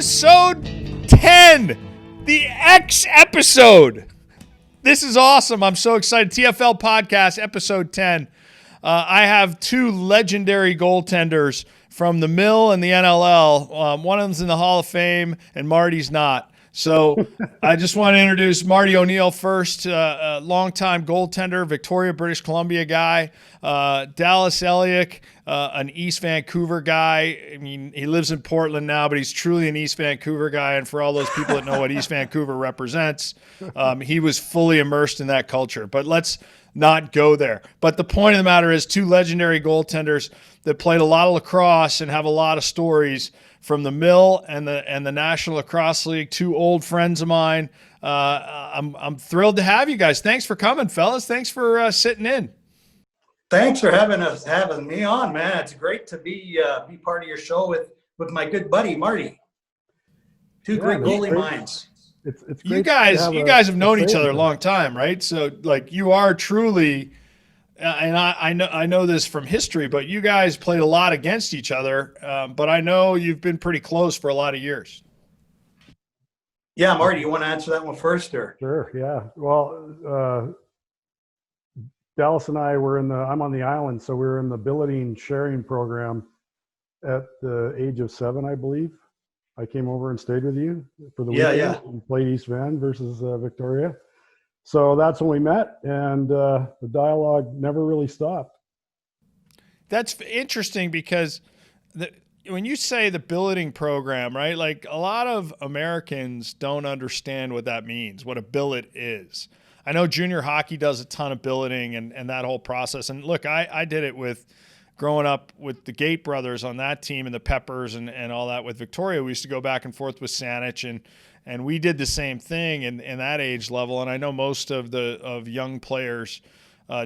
Episode 10, the X episode. This is awesome. I'm so excited. TFL Podcast, episode 10. I have two legendary goaltenders from the Mill and the NLL. One of them's in the Hall of Fame, and Marty's not. So I just want to introduce Marty O'Neill first, a longtime goaltender, Victoria, British Columbia guy. Dallas Eliuk, an East Vancouver guy. I mean, he lives in Portland now, but he's truly an East Vancouver guy. And for all those people that know what East Vancouver represents, he was fully immersed in that culture. But let's not go there. But the point of the matter is, two legendary goaltenders that played a lot of lacrosse and have a lot of stories from the Mill and the National Lacrosse League. Two old friends of mine. I'm thrilled to have you guys. Thanks for coming, fellas. Thanks for sitting in. Thanks for having me on, man. It's great to be part of your show with my good buddy Marty. Two great goalie minds. It's you guys have known each other a long time, right? So like you are truly, and I know this from history, but you guys played a lot against each other. But I know you've been pretty close for a lot of years. Yeah, Marty, you want to answer that one first, or? Sure. Yeah. Well, Dallas and I were I'm on the island, so we were in the billeting sharing program at the age of 7, I believe. I came over and stayed with you for the weekend. Yeah. And played East Van versus Victoria. So that's when we met, and the dialogue never really stopped. That's interesting because when you say the billeting program, right, like a lot of Americans don't understand what that means, what a billet is. I know junior hockey does a ton of billeting and that whole process. And look, I did it with growing up with the Gate brothers on that team and the Peppers and all that with Victoria. We used to go back and forth with Saanich and we did the same thing in that age level. And I know most of young players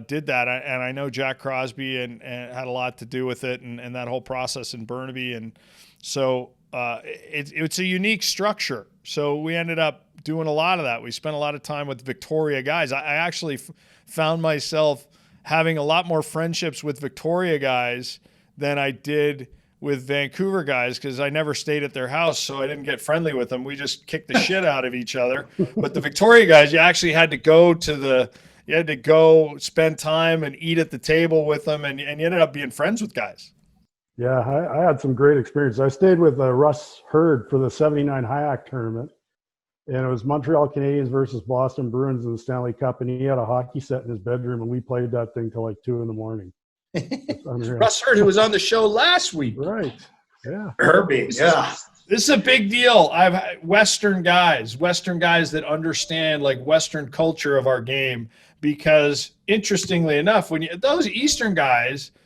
did that. And I know Jack Crosby and had a lot to do with it and that whole process in Burnaby. And so it's a unique structure. So we ended up doing a lot of that. We spent a lot of time with Victoria guys. I actually found myself having a lot more friendships with Victoria guys than I did with Vancouver guys because I never stayed at their house, so I didn't get friendly with them. We just kicked the shit out of each other. But the Victoria guys, you actually had to go spend time and eat at the table with them, and you ended up being friends with guys. Yeah, I had some great experiences. I stayed with Russ Hurd for the 79 Hayak tournament, and it was Montreal Canadiens versus Boston Bruins in the Stanley Cup, and he had a hockey set in his bedroom, and we played that thing till like 2 a.m. Russ Hurd, who was on the show last week. Right, yeah. Herbie, yeah. This is a big deal. I've had Western guys that understand like Western culture of our game because, interestingly enough, those Eastern guys –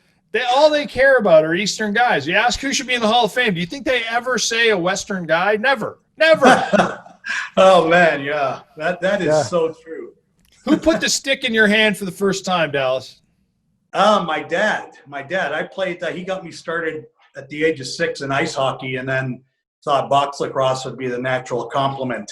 all they care about are Eastern guys. You ask who should be in the Hall of Fame. Do you think they ever say a Western guy? Never. Oh, man, yeah. That is so true. Who put the stick in your hand for the first time, Dallas? My dad. I played he got me started at the age of 6 in ice hockey and then thought box lacrosse would be the natural complement.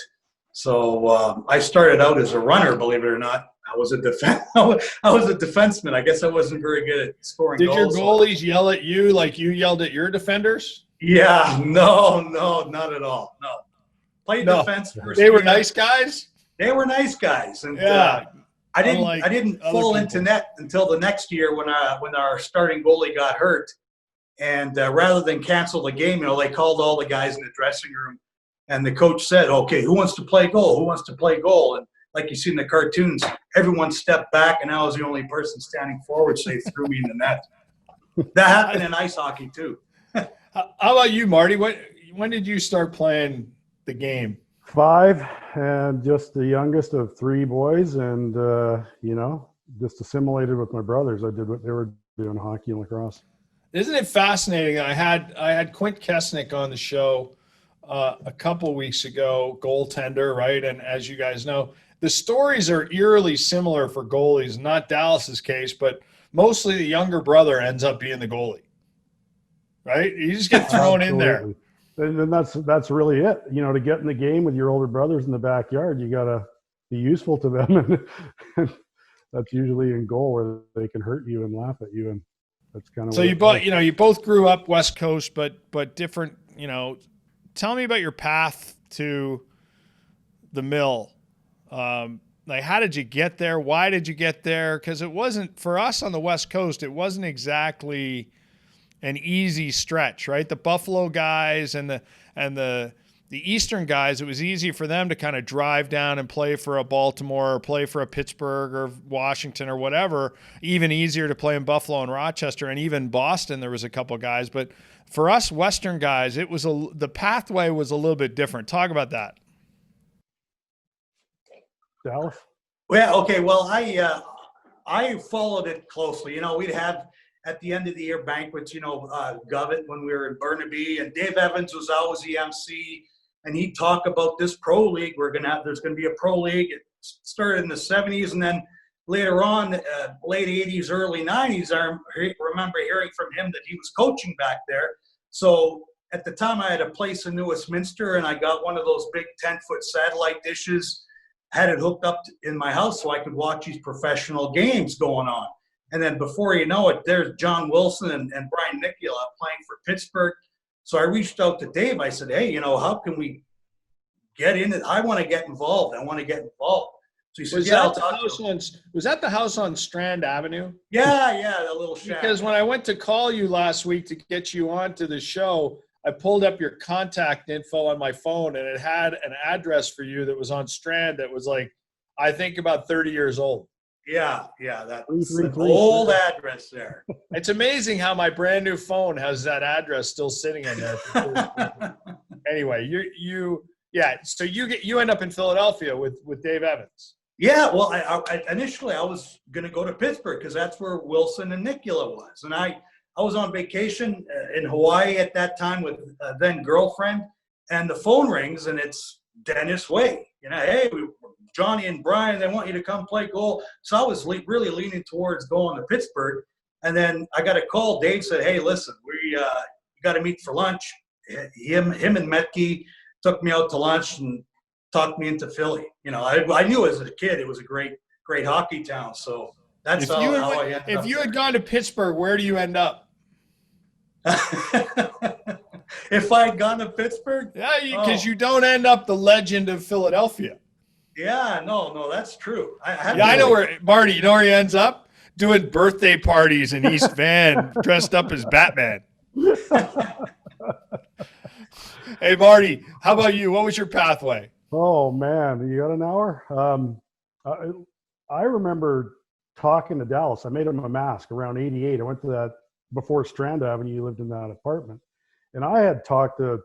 So I started out as a runner, believe it or not. I was a defenseman. I guess I wasn't very good at scoring goals. Did your goalies yell at you like you yelled at your defenders? Yeah, no, not at all. No. Played defense first. They were nice guys? They were nice guys. And I didn't fall into net until the next year when our starting goalie got hurt. And rather than cancel the game, they called all the guys in the dressing room. And the coach said, okay, who wants to play goal? Who wants to play goal? And like you see in the cartoons, everyone stepped back, and I was the only person standing forward, so they threw me in the net. That happened in ice hockey, too. How about you, Marty? When did you start playing the game? 5, and just the youngest of 3 boys, and, just assimilated with my brothers. I did what they were doing, hockey and lacrosse. Isn't it fascinating? I had Quint Kesnick on the show a couple weeks ago, goaltender, right? And as you guys know, the stories are eerily similar for goalies, not Dallas's case, but mostly the younger brother ends up being the goalie, right? You just get thrown in there. And that's really it. To get in the game with your older brothers in the backyard, you got to be useful to them. And that's usually in goal where they can hurt you and laugh at you. And that's kind of so you both grew up West Coast, but different, tell me about your path to the mill. Like, how did you get there? Why did you get there? Because it wasn't, for us on the West Coast, it wasn't exactly an easy stretch, right? The Buffalo guys and the Eastern guys, it was easy for them to kind of drive down and play for a Baltimore or play for a Pittsburgh or Washington or whatever. Even easier to play in Buffalo and Rochester, and even Boston, there was a couple guys. But for us Western guys, it was the pathway was a little bit different. Talk about that. Dallas? Well, okay. Well, I followed it closely. You know, we'd have at the end of the year banquets, you know, Govett when we were in Burnaby, and Dave Evans was always the MC, and he'd talk about this pro league. There's going to be a pro league. It started in the 70s, and then later on, late 80s, early 90s, I remember hearing from him that he was coaching back there. So at the time, I had a place in New Westminster, and I got one of those big 10-foot satellite dishes, had it hooked up in my house so I could watch these professional games going on. And then before you know it, there's John Wilson and Brian Nicola playing for Pittsburgh. So I reached out to Dave. I said, hey, you know, how can we get in it? I want to get involved. I want to get involved. So he said, was that the house on Strand Avenue? Yeah, the little shack. Because when I went to call you last week to get you onto the show, I pulled up your contact info on my phone, and it had an address for you that was on Strand that was like, I think about 30 years old. Yeah, that's an old address there. It's amazing how my brand new phone has that address still sitting in there. Anyway, so you end up in Philadelphia with Dave Evans. Yeah, well, I initially I was going to go to Pittsburgh because that's where Wilson and Nicola was, and I was on vacation in Hawaii at that time with a then girlfriend, and the phone rings, and it's Dennis Way. You know, hey, Johnny and Brian, they want you to come play goal. So I was really leaning towards going to Pittsburgh, and then I got a call. Dave said, hey, listen, we got to meet for lunch. Him and Metke took me out to lunch and talked me into Philly. You know, I knew as a kid it was a great hockey town. So that's how I ended up. If you had gone to Pittsburgh, where do you end up? If I had gone to Pittsburgh? Yeah, because you don't end up the legend of Philadelphia. Yeah, no, that's true. I know where, Marty, you know where he ends up? Doing birthday parties in East Van, dressed up as Batman. Hey, Marty, how about you? What was your pathway? Oh, man, you got an hour? I remember talking to Dallas. I made him a mask around 88. I went to that before Strand Avenue. You lived in that apartment. And I had talked to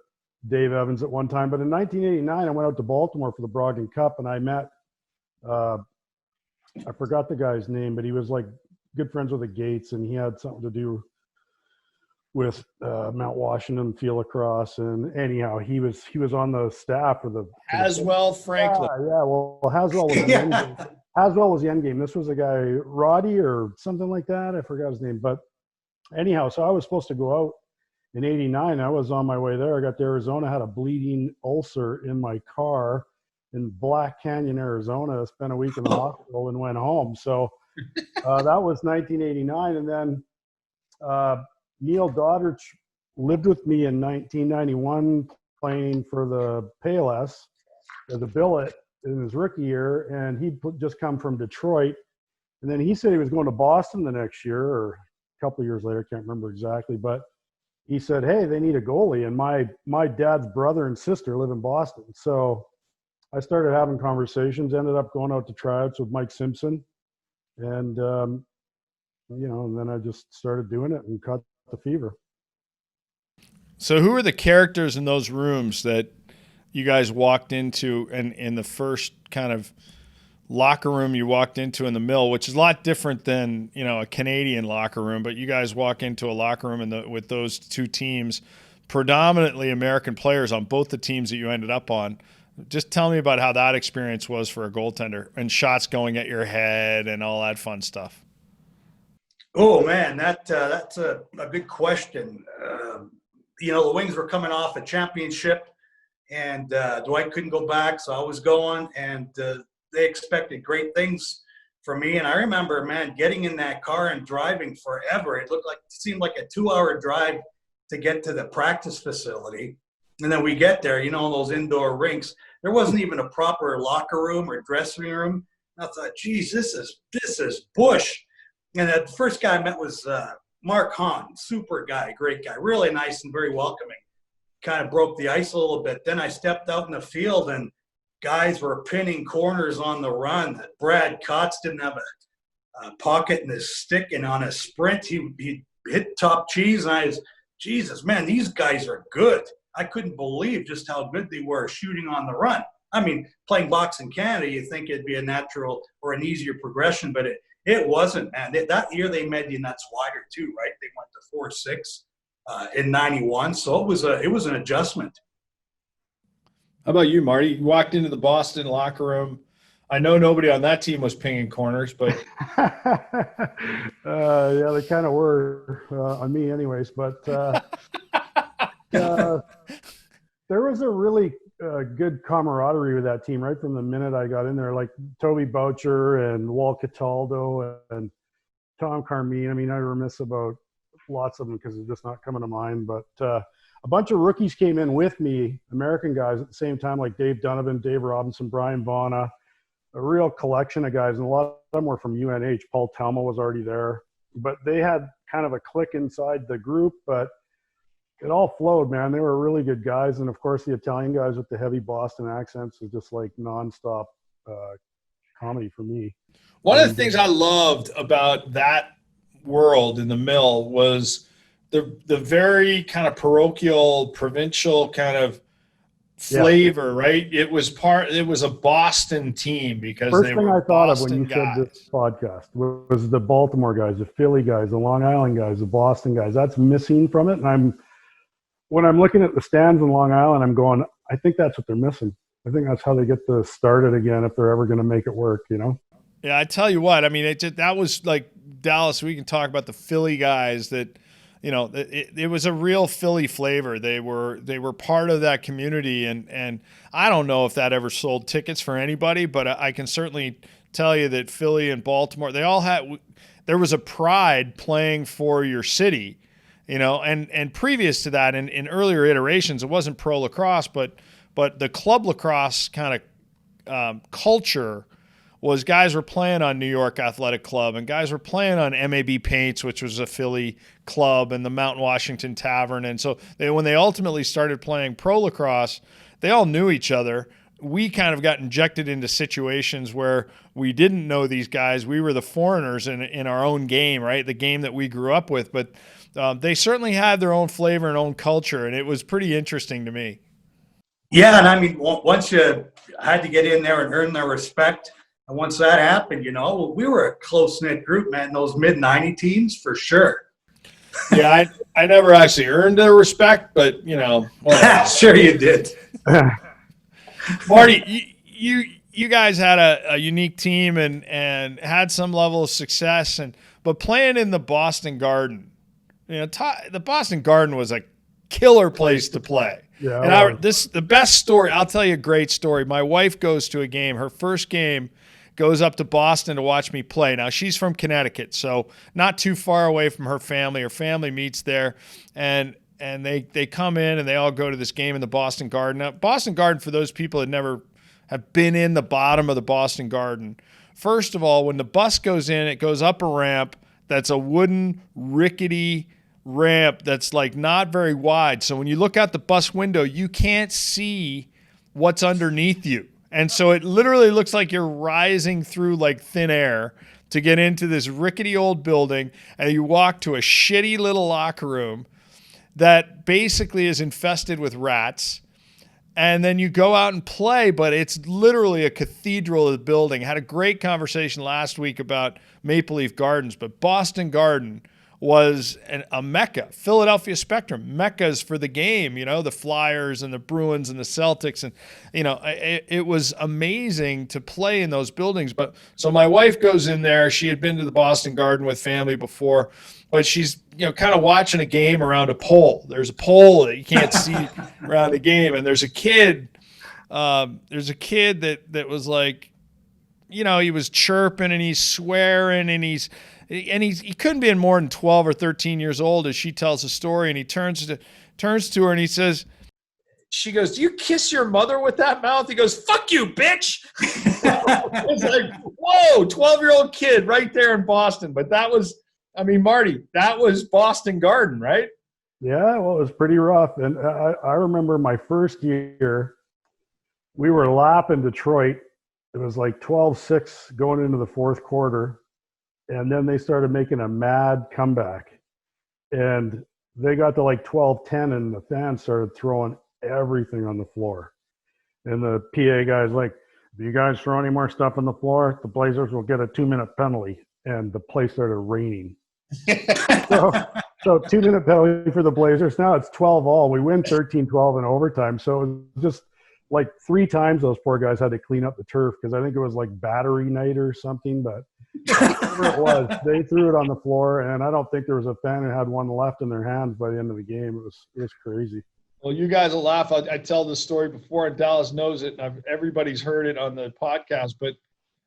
Dave Evans at one time, but in 1989, I went out to Baltimore for the Brogdon Cup, and I met, I forgot the guy's name, but he was like good friends with the Gates, and he had something to do with Mount Washington Field Lacrosse. And anyhow, he was on the staff for the Haswell Franklin. Yeah, well, Haswell was the end game. Haswell was the end game. This was a guy, Roddy or something like that. I forgot his name, but anyhow, so I was supposed to go out in 89. I was on my way there. I got to Arizona, had a bleeding ulcer in my car in Black Canyon, Arizona. I spent a week in the hospital and went home. So that was 1989. And then Neil Doddridge lived with me in 1991 playing for the Payless as a billet in his rookie year. And he'd just come from Detroit. And then he said he was going to Boston the next year, or a couple of years later, I can't remember exactly, but he said, hey, they need a goalie. And my dad's brother and sister live in Boston. So I started having conversations, ended up going out to tryouts with Mike Simpson. And, and then I just started doing it and caught the fever. So who are the characters in those rooms that you guys walked into and in the first kind of locker room you walked into in the mill, which is a lot different than, a Canadian locker room, but you guys walk into a locker room with those two teams, predominantly American players on both the teams that you ended up on. Just tell me about how that experience was for a goaltender and shots going at your head and all that fun stuff. Oh man, that's a good question. The Wings were coming off a championship, and Dwight couldn't go back, so I was going, and they expected great things from me. And I remember, man, getting in that car and driving forever. It seemed like a 2-hour drive to get to the practice facility. And then we get there, those indoor rinks, there wasn't even a proper locker room or dressing room. And I thought, geez, this is bush. And the first guy I met was Mark Hahn, super guy, great guy, really nice and very welcoming. Kind of broke the ice a little bit. Then I stepped out in the field and guys were pinning corners on the run. Brad Kotz didn't have a pocket in his stick, and on a sprint, he hit top cheese. And I was, Jesus, man, these guys are good. I couldn't believe just how good they were shooting on the run. I mean, playing box in Canada, you think it'd be a natural or an easier progression, but it wasn't, man. That year they made the nets wider too, right? They went to 4-6 in '91, so it was an adjustment. How about you, Marty? You walked into the Boston locker room. I know nobody on that team was pinging corners, but yeah, they kind of were on me, anyways. But there was a really good camaraderie with that team right from the minute I got in there. Like Toby Boucher and Walt Cataldo and Tom Carmine. I mean, I remiss about lots of them because they're just not coming to mind. But a bunch of rookies came in with me, American guys at the same time, like Dave Donovan, Dave Robinson, Brian Vaughna, a real collection of guys. And a lot of them were from UNH. Paul Talma was already there. But they had kind of a clique inside the group, but it all flowed, man. They were really good guys. And, of course, the Italian guys with the heavy Boston accents is just like nonstop comedy for me. One of the things I loved about that world in the mill was the very kind of parochial, provincial kind of flavor, right? It was a Boston team because first they thing were I thought Boston of when you guys. said this podcast was the Baltimore guys, the Philly guys, the Long Island guys, the Boston guys. That's missing from it. And when I'm looking at the stands in Long Island, I'm going, I think that's what they're missing. I think that's how they get to start it again if they're ever going to make it work, Yeah, I tell you what, I mean, that was like Dallas. We can talk about the Philly guys that, it was a real Philly flavor. They were part of that community, and I don't know if that ever sold tickets for anybody, but I can certainly tell you that Philly and Baltimore, there was a pride playing for your city, and previous to that, in earlier iterations, it wasn't pro lacrosse, but the club lacrosse kind of culture was guys were playing on New York Athletic Club and guys were playing on MAB Paints, which was a Philly club, and the Mount Washington Tavern. And so when they ultimately started playing pro lacrosse, they all knew each other. We kind of got injected into situations where we didn't know these guys. We were the foreigners in our own game, right? The game that we grew up with. But they certainly had their own flavor and own culture, and it was pretty interesting to me. Yeah, and I mean, once you had to get in there and earn their respect, and once that happened, we were a close-knit group, man, those mid-90 teams for sure. Yeah, I never actually earned their respect, but, Sure you did. Marty, you guys had a unique team and had some level of success, but playing in the Boston Garden, the Boston Garden was a killer place to play. Yeah. And the best story, I'll tell you a great story. My wife goes to a game, her first game, goes up to Boston to watch me play. Now, she's from Connecticut, so not too far away from her family. Her family meets there, and they come in, and they all go to this game in the Boston Garden. Now, Boston Garden, for those people that never have been in the bottom of the Boston Garden, first of all, when the bus goes in, it goes up a ramp that's a wooden, rickety ramp that's like not very wide. So when you look out the bus window, you can't see what's underneath you. And so it literally looks like you're rising through like thin air to get into this rickety old building, and you walk to a shitty little locker room that basically is infested with rats. And then you go out and play, but it's literally a cathedral of the building. I had a great conversation last week about Maple Leaf Gardens, but Boston Garden was a mecca. Philadelphia Spectrum, meccas for the game, the Flyers and the Bruins and the Celtics. And, it was amazing to play in those buildings. But so my wife goes in there. She had been to the Boston Garden with family before, but she's, kind of watching a game around a pole. There's a pole that you can't see around the game. And there's a kid that was like, he was chirping and he's swearing and he couldn't be more than 12 or 13 years old as she tells the story, and he turns to her and he says, she goes, "Do you kiss your mother with that mouth?" He goes, "Fuck you, bitch." It's like, whoa, 12-year-old kid right there in Boston. But that was, I mean, Marty, that was Boston Garden, right? Yeah, well, it was pretty rough. And I remember my first year, we were lapping Detroit. It was like 12-6 going into the fourth quarter. And then they started making a mad comeback. And they got to like 12-10, and the fans started throwing everything on the floor. And the PA guy's like, "If you guys throw any more stuff on the floor, the Blazers will get a 2-minute penalty." And the place started raining. So 2-minute penalty for the Blazers. Now it's 12-all. We win 13-12 in overtime. So it was just like 3 times those poor guys had to clean up the turf because I think it was like battery night or something. But whatever it was, they threw it on the floor, and I don't think there was a fan who had one left in their hands by the end of the game. It was crazy. Well, you guys will laugh. I tell this story before, and Dallas knows it, and everybody's heard it on the podcast. But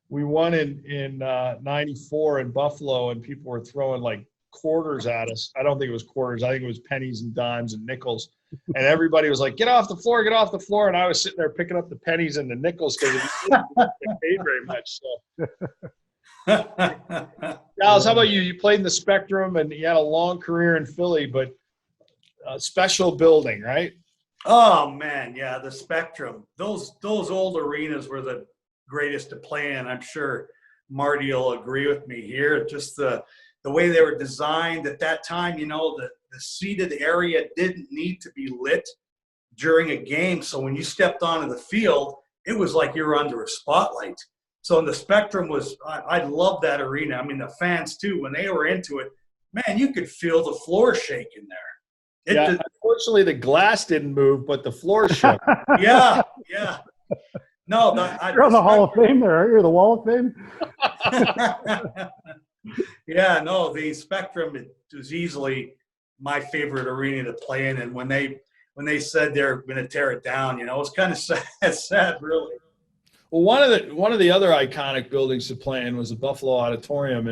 we won in '94 in Buffalo, and people were throwing like quarters at us. I don't think it was quarters. I think it was pennies and dimes and nickels. And everybody was like, "Get off the floor, get off the floor." And I was sitting there picking up the pennies and the nickels because you didn't get paid very much. So, Dallas, how about you? You played in the Spectrum, and you had a long career in Philly, but special building, right? Oh man, yeah, the Spectrum. Those old arenas were the greatest to play in. I'm sure Marty will agree with me here. Just the way they were designed at that time, the seated area didn't need to be lit during a game. So when you stepped onto the field, it was like you were under a spotlight. So the Spectrum I love that arena. I mean, the fans too, when they were into it, man, you could feel the floor shaking there. Unfortunately, the glass didn't move, but the floor shook. Yeah. No, you're on the Hall of Fame there, aren't you? The Wall of Fame? Yeah, no, the Spectrum was easily my favorite arena to play in. And when they said they're going to tear it down, it was kind of sad, really. Well, one of the other iconic buildings to play in was the Buffalo Auditorium,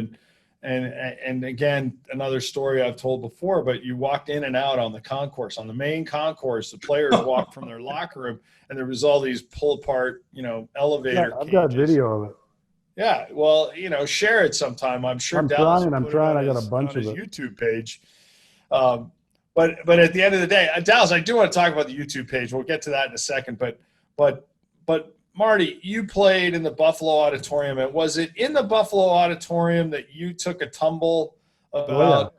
and again, another story I've told before, but you walked in and out on the concourse. On the main concourse, the players walked from their locker room, and there was all these pull-apart, elevator I've got video of it. Yeah, well, share it sometime. I'm sure I'm Dallas trying. I got a bunch of it. YouTube page. But at the end of the day, Dallas, I do want to talk about the YouTube page. We'll get to that in a second. But Marty, you played in the Buffalo Auditorium. And was it in the Buffalo Auditorium that you took a tumble about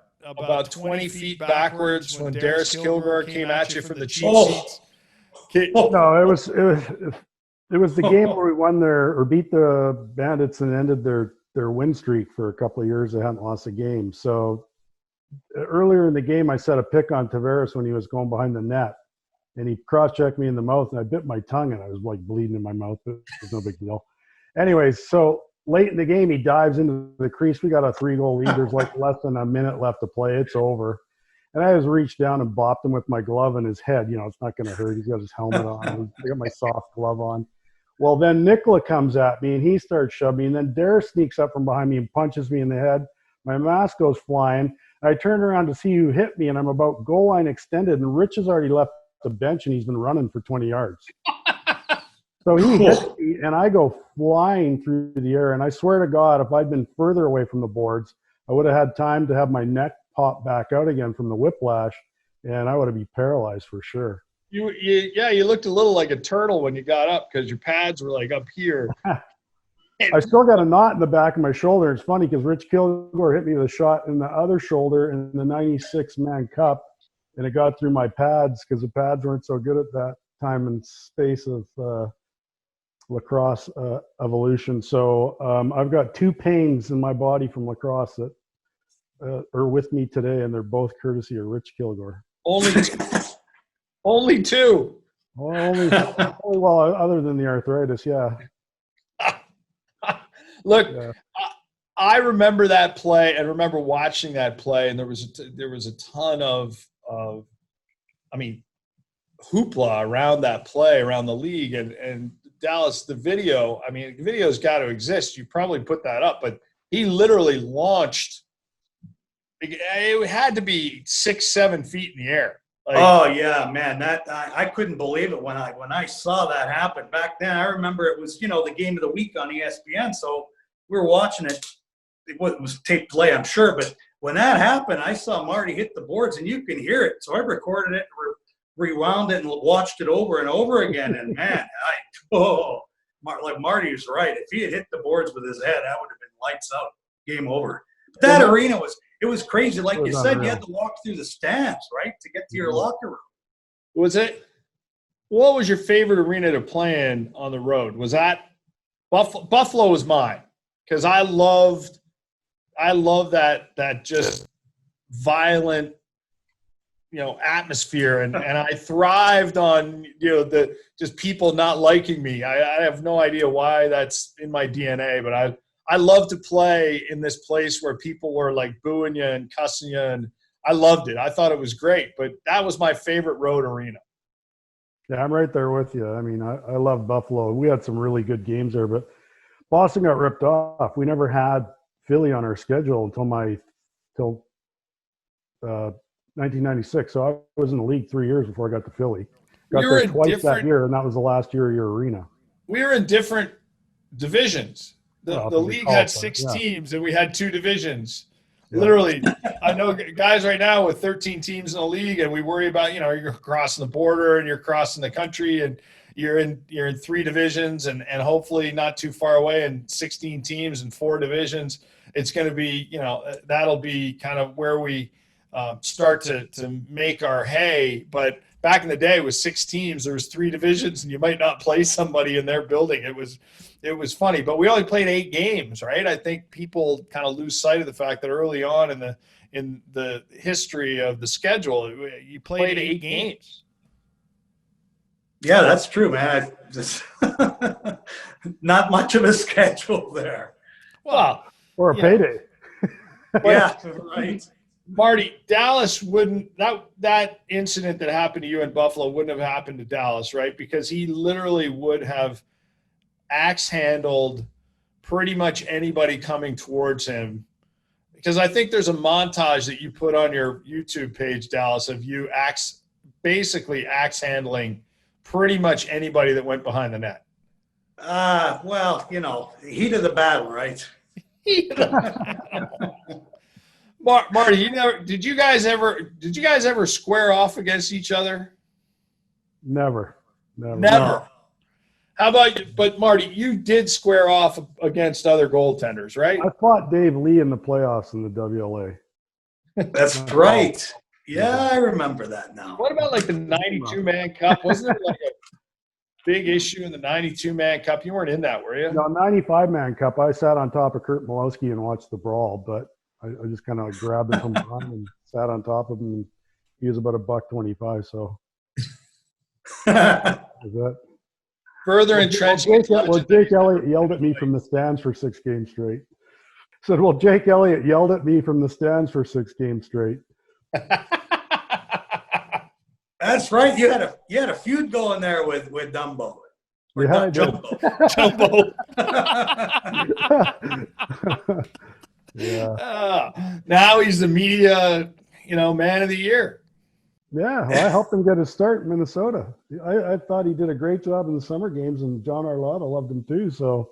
20 feet backwards when Darius Kilgore came at you from the cheap seats? No, it was the game where we won beat the Bandits and ended their win streak for a couple of years. They hadn't lost a game. So earlier in the game, I set a pick on Tavares when he was going behind the net. And he cross-checked me in the mouth, and I bit my tongue, and I was like bleeding in my mouth, but it was no big deal. Anyways, so late in the game, he dives into the crease. We got a 3-goal lead. There's like less than a minute left to play. It's over. And I just reached down and bopped him with my glove in his head. It's not going to hurt. He's got his helmet on. I got my soft glove on. Well, then Nikola comes at me, and he starts shoving me. And then Darius sneaks up from behind me and punches me in the head. My mask goes flying. I turn around to see who hit me, and I'm about goal line extended, and Rich has already left the bench, and he's been running for 20 yards. So he hits me, and I go flying through the air. And I swear to God, if I'd been further away from the boards, I would have had time to have my neck pop back out again from the whiplash, and I would have been paralyzed for sure. You looked a little like a turtle when you got up because your pads were like up here. I still got a knot in the back of my shoulder. It's funny because Rich Kilgore hit me with a shot in the other shoulder in the 96-man cup, and it got through my pads because the pads weren't so good at that time and space of lacrosse evolution. So I've got 2 pains in my body from lacrosse that are with me today, and they're both courtesy of Rich Kilgore. Only 2. Well, other than the arthritis, yeah. Look, yeah. I remember that play and remember watching that play, and there was a ton of hoopla around that play around the league, and Dallas, the video's got to exist. You probably put that up, but he literally launched. It had to be 6-7 feet in the air. Like, oh yeah, man, that I couldn't believe it when I saw that happen back then. I remember it was, the game of the week on ESPN, so we were watching it. It was taped play, I'm sure, but when that happened, I saw Marty hit the boards, and you can hear it. So I recorded it, rewound it, and watched it over and over again. And man, Marty was right. If he had hit the boards with his head, that would have been lights out, game over. But that arena was crazy. Like you said, you had to walk through the stands, right, to get to your locker room. What was your favorite arena to play in on the road? Was that Buffalo? Was mine, because I love that just violent, atmosphere, and I thrived on the just people not liking me. I have no idea why that's in my DNA, but I love to play in this place where people were like booing you and cussing you, and I loved it. I thought it was great, but that was my favorite road arena. Yeah, I'm right there with you. I mean, I love Buffalo. We had some really good games there, but Boston got ripped off. We never had Philly on our schedule until 1996. So I was in the league 3 years before I got to Philly. Got there twice that year, and that was the last year of your arena. We were in different divisions. The league had 6 teams, and we had 2 divisions. Yeah. Literally, I know guys right now with 13 teams in the league, and we worry about, you're crossing the border and you're crossing the country, and you're in 3 divisions, and hopefully not too far away, and 16 teams and 4 divisions. It's going to be, that'll be kind of where we start to make our hay. But back in the day, with 6 teams, there was 3 divisions, and you might not play somebody in their building. It was funny, but we only played 8 games, right? I think people kind of lose sight of the fact that early on in the history of the schedule, you played 8 games. Yeah, that's true, man. Not much of a schedule there. Well, or a payday. Yeah, right. Marty, Dallas wouldn't that incident that happened to you in Buffalo wouldn't have happened to Dallas, right? Because he literally would have axe handled pretty much anybody coming towards him. Because I think there's a montage that you put on your YouTube page, Dallas, of you basically axe handling pretty much anybody that went behind the net. Well, heat of the battle, right? Marty, did you guys ever square off against each other? Never. How about you? But Marty, you did square off against other goaltenders, right? I fought Dave Lee in the playoffs in the WLA. That's right. Yeah, I remember that now. What about like the 92-man cup? Wasn't there like a big issue in the 92-man cup? You weren't in that, were you? No, 95-man cup. I sat on top of Kurt Malowski and watched the brawl, but I just kind of grabbed him from behind and sat on top of him. And he was about $1.25, so. Is that? Further entrenched. Jake Elliott yelled at me from the stands for 6 games straight. Said, Jake Elliott yelled at me from the stands for 6 games straight. That's right. You had a feud going there with Dumbo. Yeah, Jumbo. Yeah. Now he's the media, man of the year. Yeah, well, I helped him get his start in Minnesota. I thought he did a great job in the summer games, and John Arlotta loved him too. So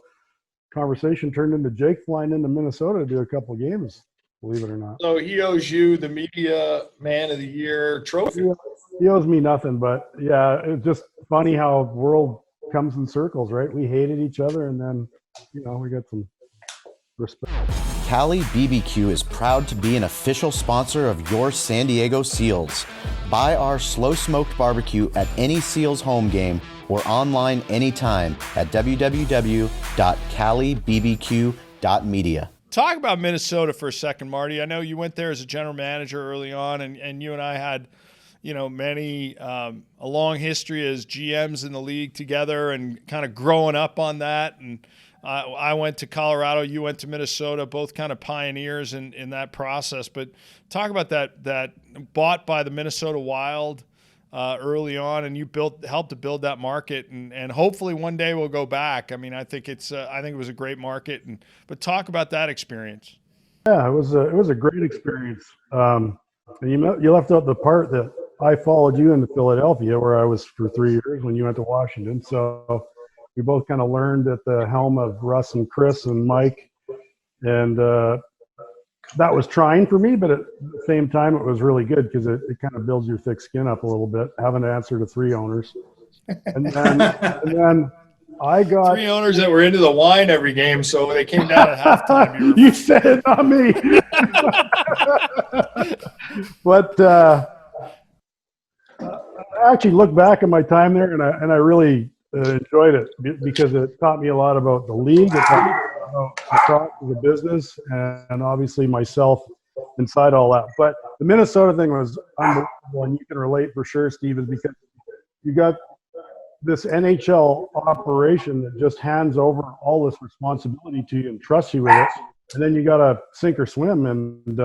conversation turned into Jake flying into Minnesota to do a couple of games, believe it or not. So he owes you the media man of the year trophy. He owes me nothing, but yeah, it's just funny how world comes in circles, right? We hated each other, and then, we got some respect. Cali BBQ is proud to be an official sponsor of your San Diego Seals. Buy our slow-smoked barbecue at any Seals home game or online anytime at www.calibbq.media. Talk about Minnesota for a second, Marty. I know you went there as a general manager early on, and you and I had, many a long history as GMs in the league together and kind of growing up on that. And I went to Colorado, you went to Minnesota, both kind of pioneers in that process. But talk about that bought by the Minnesota Wild early on, and you helped to build that market, and hopefully one day we'll go back. I mean, I think it was a great market, but talk about that experience. Yeah, it was a great experience. And you left out the part that I followed you into Philadelphia, where I was for 3 years when you went to Washington. So we both kind of learned at the helm of Russ and Chris and Mike. And that was trying for me, but at the same time, it was really good because it kind of builds your thick skin up a little bit, having to answer to 3 owners. And then I got 3 owners that were into the wine every game, so they came down at halftime. You said it, not me. But I actually look back at my time there, and I really enjoyed it because it taught me a lot about the league. It taught me about lacrosse as a business, and obviously myself inside all that. But the Minnesota thing was unbelievable, and you can relate for sure, Steve, is because you got this NHL operation that just hands over all this responsibility to you and trusts you with it, and then you got to sink or swim. And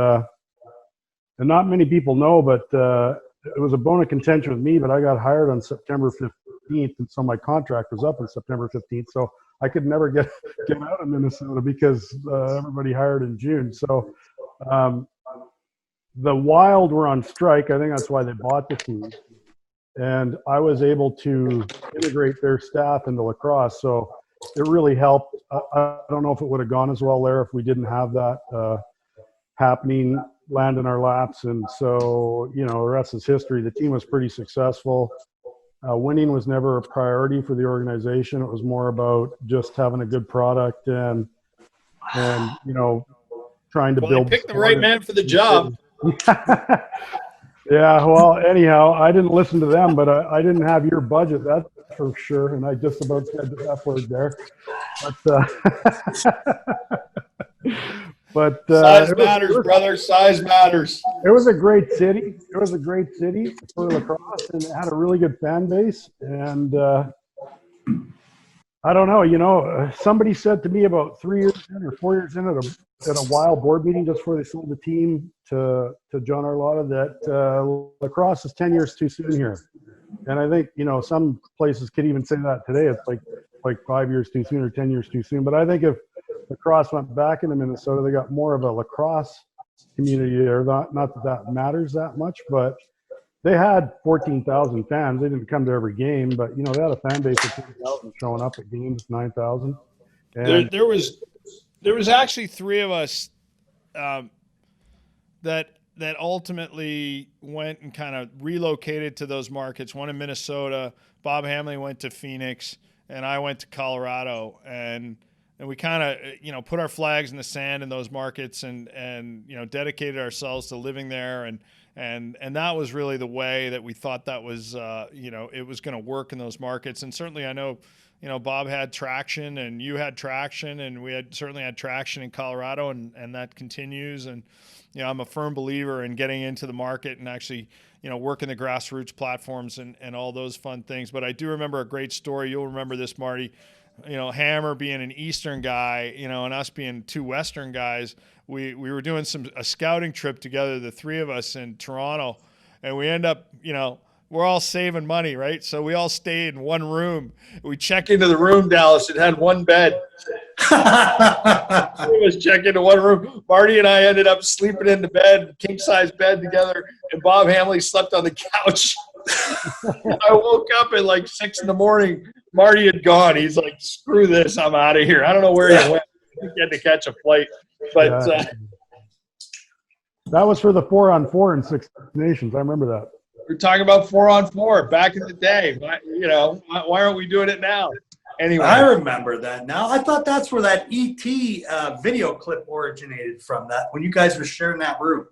not many people know, but it was a bone of contention with me. But I got hired on September 15th, and so my contract was up on September 15th. So I could never get out of Minnesota because everybody hired in June. So the Wild were on strike. I think that's why they bought the team. And I was able to integrate their staff into lacrosse. So it really helped. I don't know if it would have gone as well there if we didn't have that happening, land in our laps. And so, the rest is history. The team was pretty successful. Winning was never a priority for the organization. It was more about just having a good product and trying to build. They picked the right man for the job. Yeah, well, anyhow, I didn't listen to them, but I didn't have your budget, that's for sure, and I just about said the F word there. But size matters, brother. Size matters. It was a great city. It was a great city for lacrosse, and it had a really good fan base. And I don't know, somebody said to me about 3 years in or 4 years in at a Wild board meeting just before they sold the team to John Arlotta that lacrosse is 10 years too soon here. And I think, some places could even say that today. It's like 5 years too soon or 10 years too soon. But I think if lacrosse went back into Minnesota, they got more of a lacrosse community there. Not that matters that much, but they had 14,000 fans. They didn't come to every game, but, they had a fan base of 10,000 showing up at games, 9,000. There was actually 3 of us that ultimately went and kind of relocated to those markets. One in Minnesota, Bob Hamley went to Phoenix, and I went to Colorado. And we kind of, put our flags in the sand in those markets and dedicated ourselves to living there. And that was really the way that we thought that was, it was going to work in those markets. And certainly I know, Bob had traction and you had traction, and we certainly had traction in Colorado, and that continues. And, I'm a firm believer in getting into the market and actually, working the grassroots platforms and all those fun things. But I do remember a great story. You'll remember this, Marty. Hammer being an Eastern guy, and us being 2 Western guys, we were doing a scouting trip together, the 3 of us in Toronto, and we end up, we're all saving money, right? So we all stayed in one room. We check into the room, Dallas. It had 1 bed. We was check into one room. Marty and I ended up sleeping in the bed, king-size bed together, and Bob Hamley slept on the couch. I woke up at like 6 a.m. Marty had gone. He's like, screw this. I'm out of here. I don't know where he went. He had to catch a flight. But that was for the 4-on-4 in Six Nations. I remember that. We're talking about 4-on-4 back in the day. Why aren't we doing it now? Anyway, I remember that now. I thought that's where that ET video clip originated from. That when you guys were sharing that room.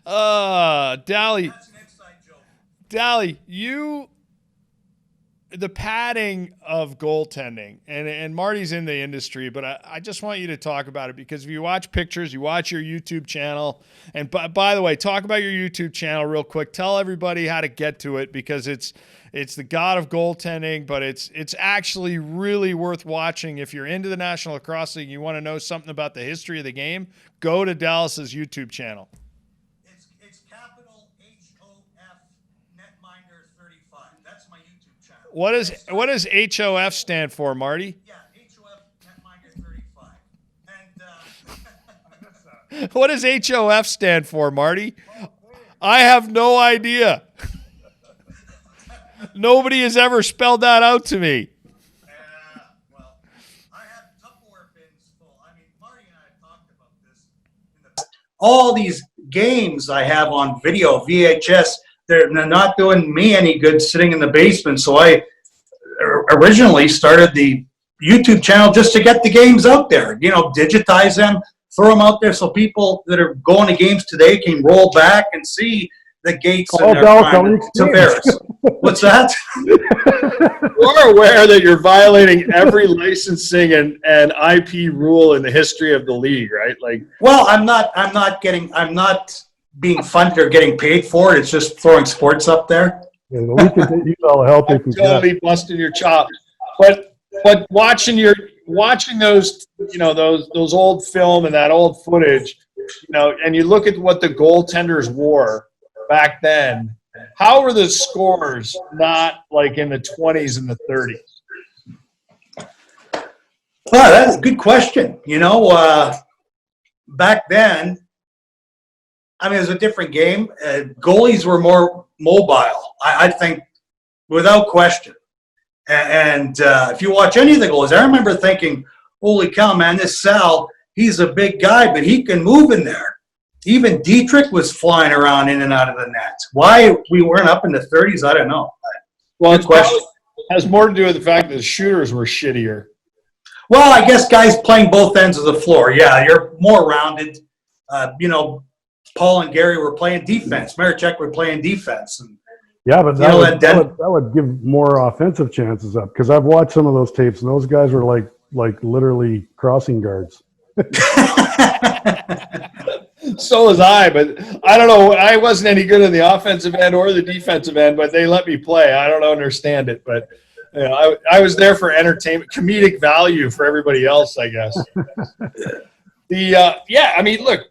Dally. That's an inside joke. Dally, the padding of goaltending, and Marty's in the industry, but I just want you to talk about it, because if you watch pictures, you watch your YouTube channel, and by the way, talk about your YouTube channel real quick. Tell everybody how to get to it, because it's the god of goaltending, but it's actually really worth watching. If you're into the National Lacrosse League, you want to know something about the history of the game, go to Dallas's YouTube channel. It's capital HOF Netminder 35. That's my YouTube channel. What does HOF stand for, Marty? Yeah, HOF Netminder 35. And What does HOF stand for, Marty? I have no idea. Nobody has ever spelled that out to me. Well, I have Tupperware bins full. I mean, Marty and I talked about this. All these games I have on video, VHS, they're not doing me any good sitting in the basement. So I originally started the YouTube channel just to get the games out there, digitize them, throw them out there so people that are going to games today can roll back and see the Gates and their prime Tavares. What's that? You're aware that you're violating every licensing and IP rule in the history of the league, right? Well, I'm not being funded or getting paid for it. It's just throwing sports up there. Yeah, the league can use all the help they can totally busting your chops. But watching those those old film and that old footage, and you look at what the goaltenders wore back then, how were the scores not like in the 20s and the 30s? Well, that's a good question. Back then, I mean, it was a different game. Goalies were more mobile, I think, without question. And if you watch any of the goalies, I remember thinking, holy cow, man, this Sal, he's a big guy, but he can move in there. Even Dietrich was flying around in and out of the net. Why we weren't up in the 30s, I don't know. Well, it has more to do with the fact that the shooters were shittier. Well, I guess guys playing both ends of the floor. Yeah, you're more rounded. Paul and Gary were playing defense. Marichek were playing defense. And, yeah, but that would give more offensive chances up, because I've watched some of those tapes, and those guys were like literally crossing guards. So was I, but I don't know. I wasn't any good in the offensive end or the defensive end, but they let me play. I don't understand it, but I was there for entertainment, comedic value for everybody else, I guess. I mean, look,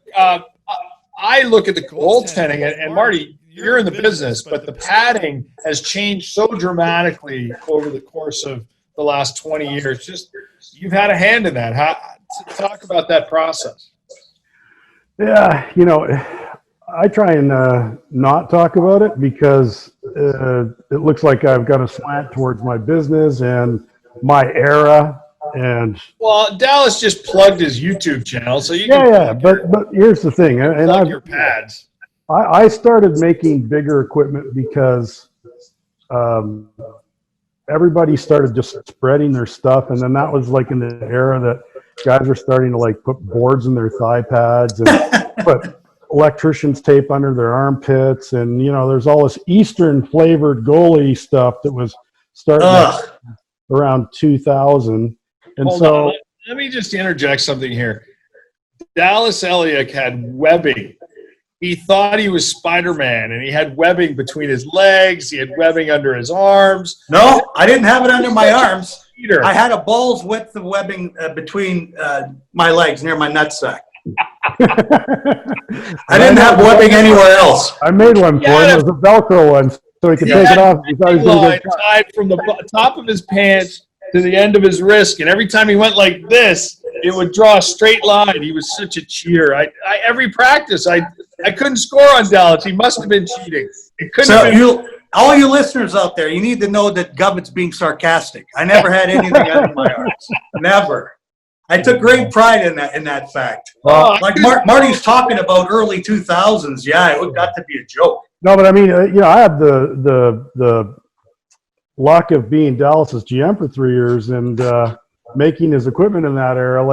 I look at the goaltending, and Marty, you're in the business, but the padding has changed so dramatically over the course of the last 20 years. Just you've had a hand in that. Talk about that process. Yeah, I try and not talk about it, because it looks like I've got a slant towards my business and my era. And well, Dallas just plugged his YouTube channel, so you can but here's the thing, and plug your pads. I started making bigger equipment because everybody started just spreading their stuff, and then that was like in the era that guys were starting to put boards in their thigh pads and put electrician's tape under their armpits, and there's all this Eastern flavored goalie stuff that was starting around 2000. And Hold on. Let me just interject something here. Dallas Eliuk had webbing. He thought he was Spider-Man, and he had webbing between his legs. He had webbing under his arms. No, I didn't have it under my arms. I had a ball's width of webbing between my legs near my nutsack. I didn't have webbing anywhere else. I made one for him. It was a Velcro one, so he could take it off. He thought he was going to get tied from the top of his pants to the end of his wrist, and every time he went like this, it would draw a straight line. He was such a cheater. Every practice, I couldn't score on Dallas. He must have been cheating. It couldn't have been. All you listeners out there, you need to know that Govett's being sarcastic. I never had anything under my arms. Never. I took great pride in that fact. Like Marty's talking about early 2000s. Yeah, it got to be a joke. No, but I mean, I had the luck of being Dallas's GM for 3 years and making his equipment in that era.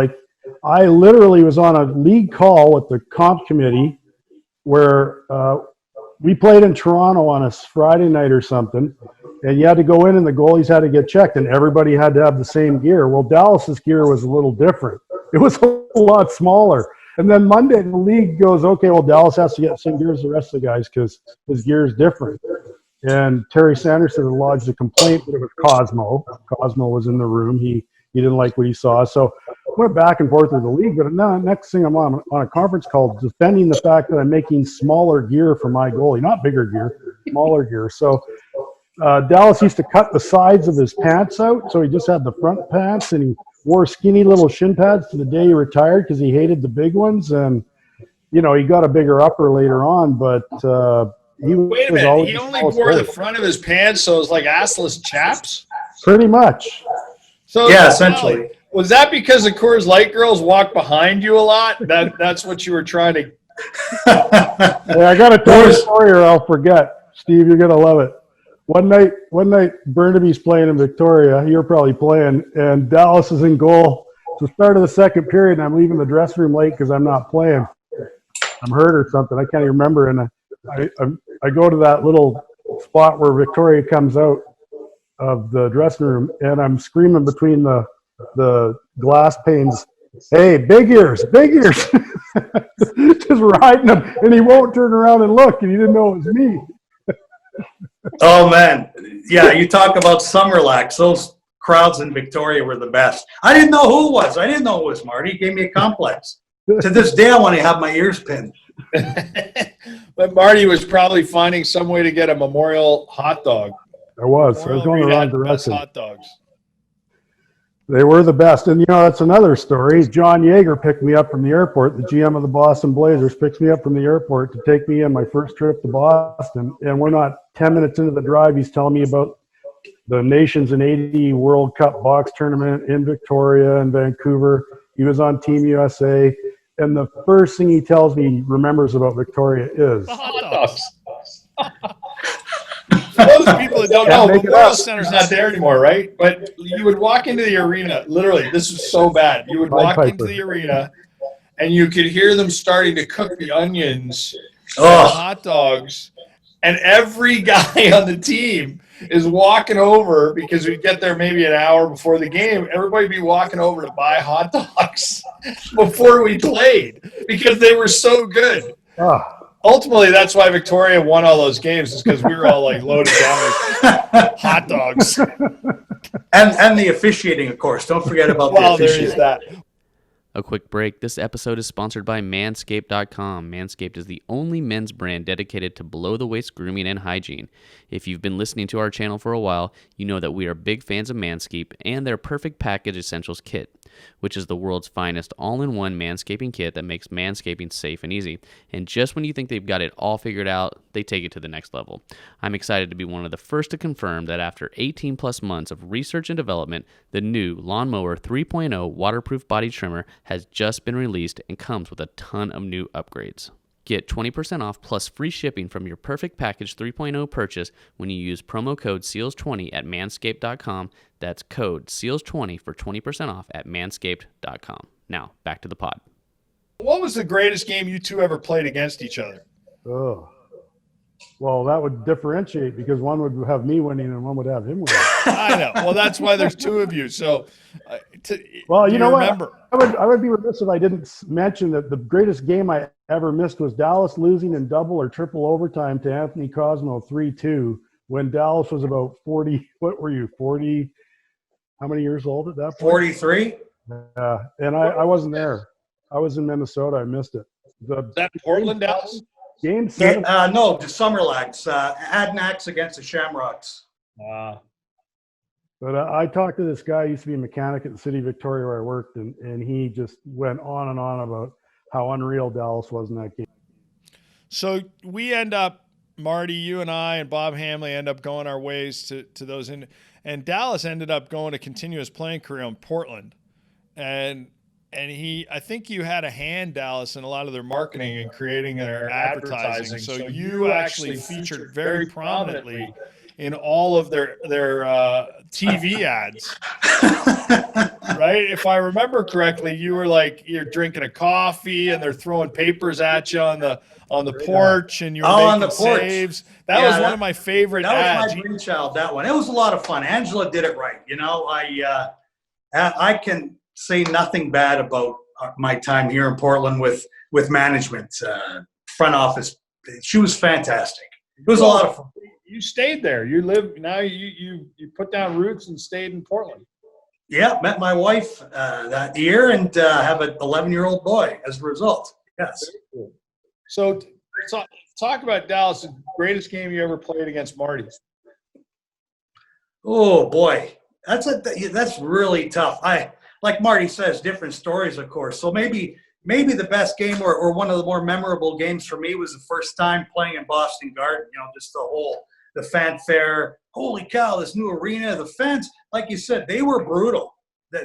I literally was on a league call with the comp committee where we played in Toronto on a Friday night or something, and you had to go in and the goalies had to get checked, and everybody had to have the same gear. Well, Dallas's gear was a little different. It was a lot smaller. And then Monday, the league goes, okay, well, Dallas has to get the same gear as the rest of the guys because his gear is different. And Terry Sanderson had lodged a complaint, but it was Cosmo. Cosmo was in the room. He didn't like what he saw. So I went back and forth with the league. But now, next thing I'm on a conference call defending the fact that I'm making smaller gear for my goalie. Not bigger gear, smaller gear. So Dallas used to cut the sides of his pants out. So he just had the front pants, and he wore skinny little shin pads to the day he retired because he hated the big ones. And he got a bigger upper later on, but he Wait a was minute. always He only wore the front of his pants, so it was like assless chaps? Pretty much. So Yeah, essentially. Was that because the Coors Light girls walked behind you a lot? That's what you were trying to... Yeah, I got to tell you a story or I'll forget. Steve, you're going to love it. One night, Burnaby's playing in Victoria. You're probably playing, and Dallas is in goal. It's the start of the second period, and I'm leaving the dressing room late because I'm not playing. I'm hurt or something. I can't even remember. And I go to that little spot where Victoria comes out of the dressing room, and I'm screaming between the glass panes, "Hey, big ears, big ears!" Just riding him, and he won't turn around and look, and he didn't know it was me. Oh man, yeah, you talk about Summerlax. Those crowds in Victoria were the best. I didn't know who it was. I didn't know it was Marty. He gave me a complex. To this day, I want to have my ears pinned. But Marty was probably finding some way to get a memorial hot dog. I was going the wrong direction. Hot dogs. They were the best. And, that's another story. John Yeager picked me up from the airport. The GM of the Boston Blazers picks me up from the airport to take me on my first trip to Boston. And we're not 10 minutes into the drive. He's telling me about the Nations in 80 World Cup box tournament in Victoria and Vancouver. He was on Team USA. And the first thing he tells me he remembers about Victoria is the hot dogs. For those people that don't know, Memorial Center's not there anymore, right? But you would walk into the arena, literally, this was so bad. You would walk into the arena, and you could hear them starting to cook the onions, the hot dogs, and every guy on the team is walking over, because we'd get there maybe an hour before the game. Everybody would be walking over to buy hot dogs before we played, because they were so good. Ultimately, that's why Victoria won all those games, is because we were all like loaded down with hot dogs. And the officiating, of course. Don't forget about the officiating. There is that. A quick break. This episode is sponsored by Manscaped.com. Manscaped is the only men's brand dedicated to below-the-waist grooming and hygiene. If you've been listening to our channel for a while, you know that we are big fans of Manscaped and their Perfect Package Essentials Kit, which is the world's finest all-in-one manscaping kit that makes manscaping safe and easy. And just when you think they've got it all figured out, they take it to the next level. I'm excited to be one of the first to confirm that after 18-plus months of research and development, the new Lawnmower 3.0 waterproof body trimmer has just been released and comes with a ton of new upgrades. Get 20% off plus free shipping from your Perfect Package 3.0 purchase when you use promo code SEALS20 at manscaped.com. That's code SEALS20 for 20% off at manscaped.com. Now, back to the pod. What was the greatest game you two ever played against each other? Oh. Well, that would differentiate, because one would have me winning and one would have him winning. I know. Well, that's why there's two of you. So, you know what? I would be remiss if I didn't mention that the greatest game I ever missed was Dallas losing in double or triple overtime to Anthony Cosmo 3-2 when Dallas was about 40. What were you, 40? How many years old at that point? 43. And I wasn't there. I was in Minnesota. I missed it. That Portland, Dallas? Game 7. No, the Summerlax. Adnax against the Shamrocks. But I talked to this guy, used to be a mechanic at the city of Victoria where I worked, and he just went on and on about how unreal Dallas was in that game. So we end up, Marty, you and I and Bob Hamley end up going our ways to those. And Dallas ended up going to continue his playing career in Portland. And I think you had a hand, Dallas, in a lot of their marketing and creating their advertising. So you actually featured very prominently in all of their TV ads, right? If I remember correctly, you were like, you're drinking a coffee and they're throwing papers at you on the porch, and you were making saves. That was one of my favorite ads. That was my brainchild, that one. It was a lot of fun. Angela did it right. I can say nothing bad about my time here in Portland with management, front office. She was fantastic. It was a lot of fun. You stayed there. You live now. You put down roots and stayed in Portland. Yeah, met my wife that year and have an 11-year-old boy as a result. Yes. Cool. So talk about Dallas. The greatest game you ever played against Marty. Oh boy, that's really tough. Like Marty says, different stories, of course. So maybe maybe the best game or one of the more memorable games for me was the first time playing in Boston Garden. Just the fanfare. Holy cow, this new arena, the fans, like you said, they were brutal.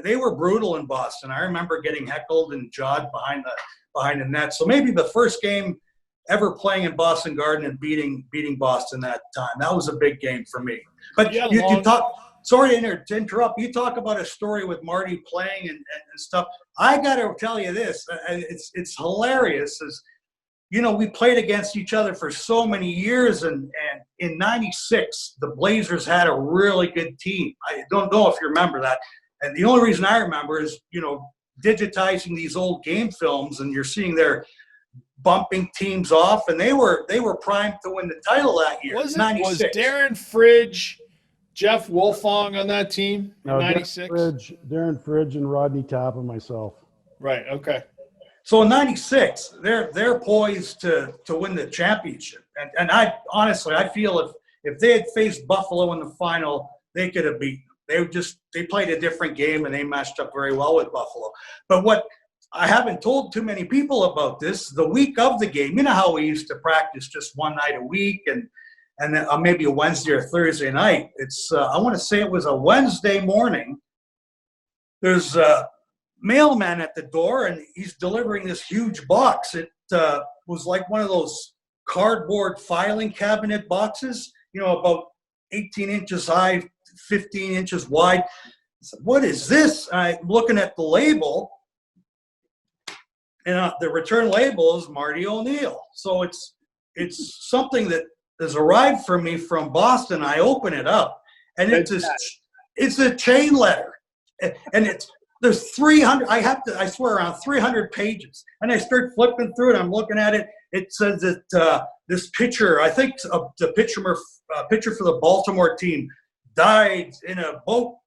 They were brutal in Boston. I remember getting heckled and jawed behind the net. So maybe the first game ever playing in Boston Garden and beating Boston that time. That was a big game for me. But you talk. Sorry to interrupt. You talk about a story with Marty playing and stuff. I got to tell you this. It's hilarious. We played against each other for so many years. And in '96, the Blazers had a really good team. I don't know if you remember that. And the only reason I remember is, digitizing these old game films, and you're seeing their bumping teams off. And they were primed to win the title that year. Was Darren Fridge, Jeff Wolfong on that team in '96? Darren Fridge and Rodney Tapp and myself. Right. Okay. So in '96, they're poised to win the championship. And I honestly, I feel if they had faced Buffalo in the final, they could have beaten them. They played a different game and they matched up very well with Buffalo. But what I haven't told too many people about this, the week of the game, you know how we used to practice just one night a week and then maybe a Wednesday or Thursday night. It's I want to say it was a Wednesday morning. There's a mailman at the door, and he's delivering this huge box. It was like one of those cardboard filing cabinet boxes, about 18 inches high, 15 inches wide. I said, what is this? I'm looking at the label, and the return label is Marty O'Neill. So it's something that has arrived for me from Boston. I open it up, and it's a chain letter, and there's 300. I swear around 300 pages, and I start flipping through it. I'm looking at it. It says that this pitcher, I think the pitcher for the Baltimore team, died in a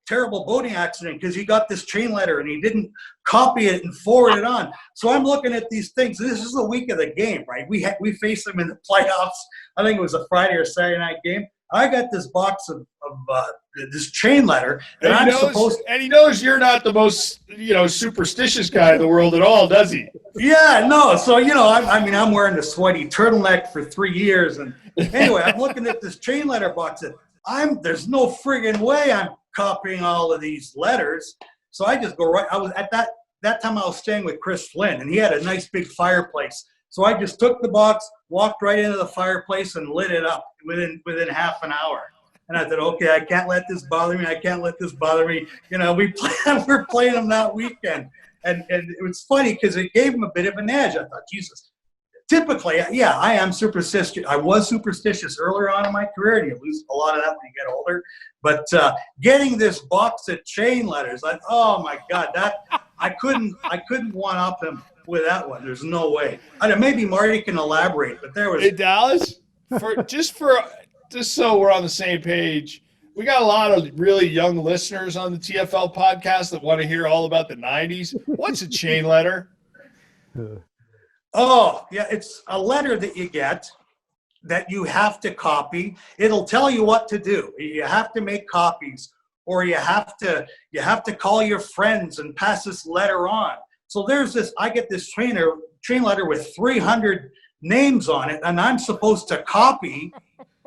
terrible boating accident because he got this chain letter and he didn't copy it and forward it on. So I'm looking at these things. This is the week of the game, right? We faced them in the playoffs. I think it was a Friday or Saturday night game. I got this box of this chain letter that and he knows you're not the most superstitious guy in the world at all, does he? Yeah, no. So I'm wearing the sweaty turtleneck for 3 years, and anyway, I'm looking at this chain letter box. There's no friggin' way I'm copying all of these letters. So I just go right. I was at that time I was staying with Chris Flynn, and he had a nice big fireplace. So I just took the box, walked right into the fireplace, and lit it up within half an hour. And I thought, okay, I can't let this bother me. We're playing them that weekend. And it was funny because it gave him a bit of an edge. I thought, Jesus. Typically, yeah, I am superstitious. I was superstitious earlier on in my career, and you lose a lot of that when you get older. But getting this box of chain letters, oh my God, that I couldn't one up him with that one. There's no way. I don't know, maybe Marty can elaborate, but there was. Hey, Dallas, just so we're on the same page, we got a lot of really young listeners on the TFL podcast that want to hear all about the '90s. What's a chain letter? Oh, yeah, it's a letter that you get that you have to copy. It'll tell you what to do. You have to make copies, or you have to call your friends and pass this letter on. So I get this chain letter with 300 names on it, and I'm supposed to copy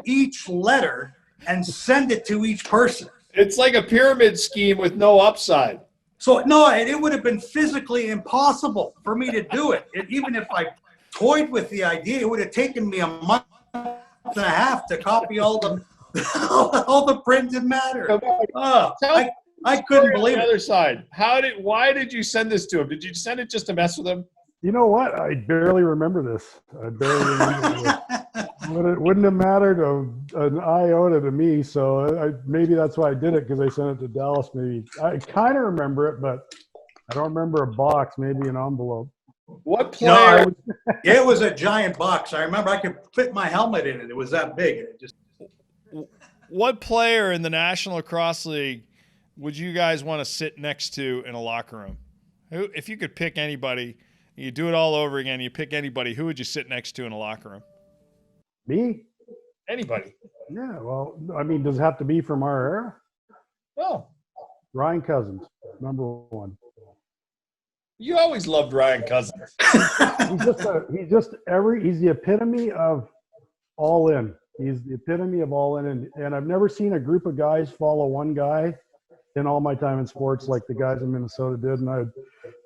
each letter and send it to each person. It's like a pyramid scheme with no upside. So, no, it would have been physically impossible for me to do it. Even if I toyed with the idea, it would have taken me a month and a half to copy all the printed matter. I couldn't believe it. The other side. Why did you send this to him? Did you send it just to mess with him? You know what? I barely remember this. It wouldn't have mattered an iota to me, so maybe that's why I did it, because I sent it to Dallas. Maybe I kind of remember it, but I don't remember a box, maybe an envelope. What player? No, it was a giant box. I remember I could fit my helmet in it. It was that big. What player in the National Lacrosse League would you guys want to sit next to in a locker room? If you could pick anybody, you do it all over again, you pick anybody, who would you sit next to in a locker room? Me? Anybody. Yeah, well, does it have to be from our era? Oh. Ryan Cousins, number one. You always loved Ryan Cousins. He's the epitome of all in. He's the epitome of all in. And I've never seen a group of guys follow one guy in all my time in sports like the guys in Minnesota did. And I'd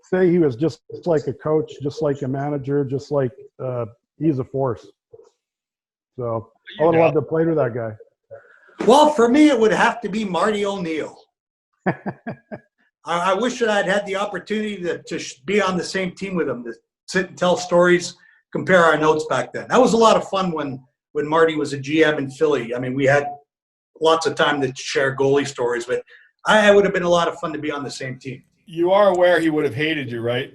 say he was just like a coach, just like a manager, just like he's a force. So I would love to play with that guy. Well, for me, it would have to be Marty O'Neill. I wish that I'd had the opportunity to be on the same team with him, to sit and tell stories, compare our notes back then. That was a lot of fun when Marty was a GM in Philly. I mean, we had lots of time to share goalie stories, but I would have been a lot of fun to be on the same team. You are aware he would have hated you, right?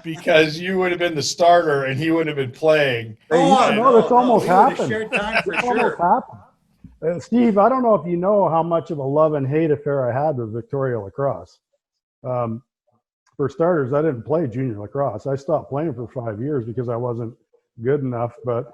Because you would have been the starter and he would have been playing. That's almost happened. Shared time for It's sure. almost happened. Steve, I don't know if you know how much of a love and hate affair I had with Victoria Lacrosse. For starters, I didn't play junior lacrosse. I stopped playing for 5 years because I wasn't good enough, but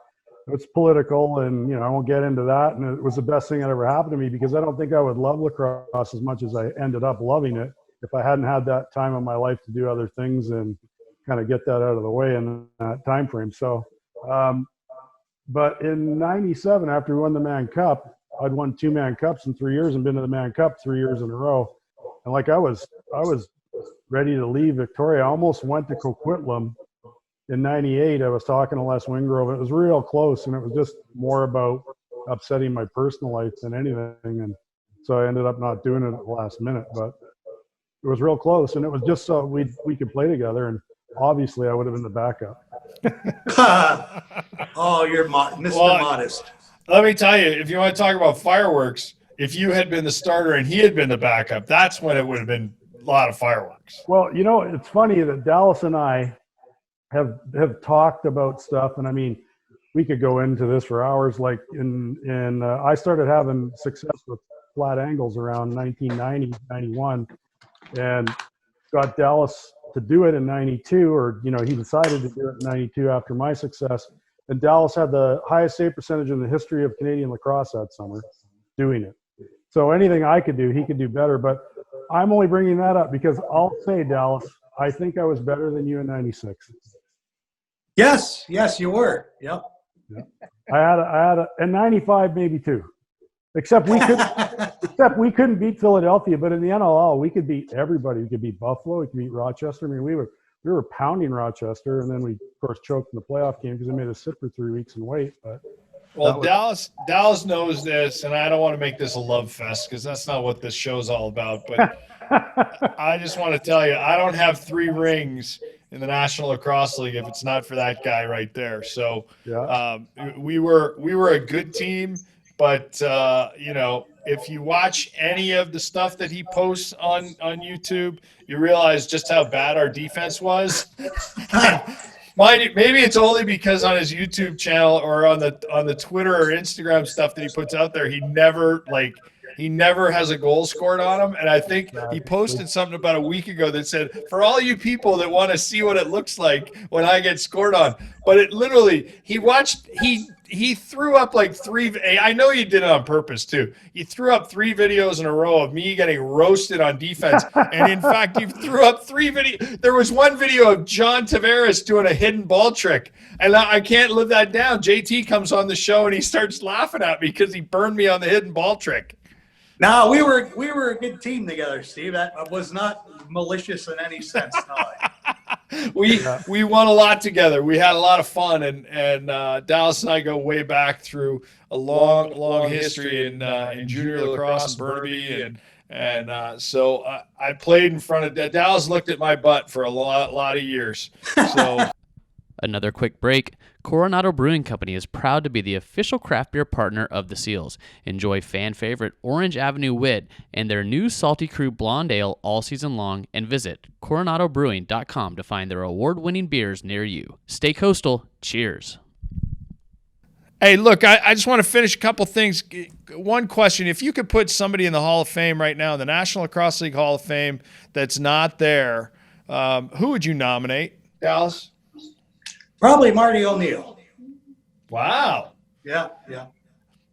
it's political and, I won't get into that. And it was the best thing that ever happened to me because I don't think I would love lacrosse as much as I ended up loving it if I hadn't had that time in my life to do other things and kind of get that out of the way in that time frame. So, but in 97, after we won the Mann Cup, I'd won 2 Mann Cups in 3 years and been to the Mann Cup 3 years in a row. And I was ready to leave Victoria. I almost went to Coquitlam in 98. I was talking to Les Wingrove. It was real close, and it was just more about upsetting my personal life than anything. And so I ended up not doing it at the last minute, but it was real close. And it was just so we could play together. And obviously I would have been the backup. Oh, you're Mr. Modest. Let me tell you, if you want to talk about fireworks, if you had been the starter and he had been the backup, that's when it would have been a lot of fireworks. Well, it's funny that Dallas and I have talked about stuff, and I mean, we could go into this for hours. Like I started having success with flat angles around 1990, 91, and got Dallas to do it in 92, or he decided to do it in 92 after my success. And Dallas had the highest save percentage in the history of Canadian lacrosse that summer doing it. So anything I could do, he could do better. But I'm only bringing that up because I'll say, Dallas, I think I was better than you in 96. Yes, you were. Yep. Yeah. I had in 95 maybe too. Except we couldn't beat Philadelphia, but in the NLL we could beat everybody. We could beat Buffalo, we could beat Rochester. I mean, we were pounding Rochester, and then we of course choked in the playoff game because they made us sit for 3 weeks and wait. But Dallas knows this, and I don't want to make this a love fest because that's not what this show's all about. But I just want to tell you, I don't have 3 rings in the National Lacrosse League if it's not for that guy right there. So we were a good team. But, if you watch any of the stuff that he posts on YouTube, you realize just how bad our defense was. Maybe it's only because on his YouTube channel or on the Twitter or Instagram stuff that he puts out there, he never has a goal scored on him. And I think he posted something about a week ago that said, for all you people that want to see what it looks like when I get scored on. But it literally, he threw up like 3. I know you did it on purpose too. You threw up 3 videos in a row of me getting roasted on defense. And in fact, you threw up 3 videos. There was one video of John Tavares doing a hidden ball trick. And I can't live that down. JT comes on the show and he starts laughing at me because he burned me on the hidden ball trick. No, we were a good team together, Steve. That was not malicious in any sense. No. We won a lot together. We had a lot of fun, and Dallas and I go way back through a long history in junior lacrosse in Burnaby, and so I played in front of Dallas. Looked at my butt for a lot of years. So. Another quick break. Coronado Brewing Company is proud to be the official craft beer partner of the Seals. Enjoy fan favorite Orange Avenue Wit and their new Salty Crew Blonde Ale all season long, and visit coronadobrewing.com to find their award-winning beers near you. Stay coastal. Cheers. Hey, look, I just want to finish a couple things. One question. If you could put somebody in the Hall of Fame right now, the National Lacrosse League Hall of Fame, that's not there, who would you nominate, Dallas? Probably Marty O'Neill. Wow. Yeah.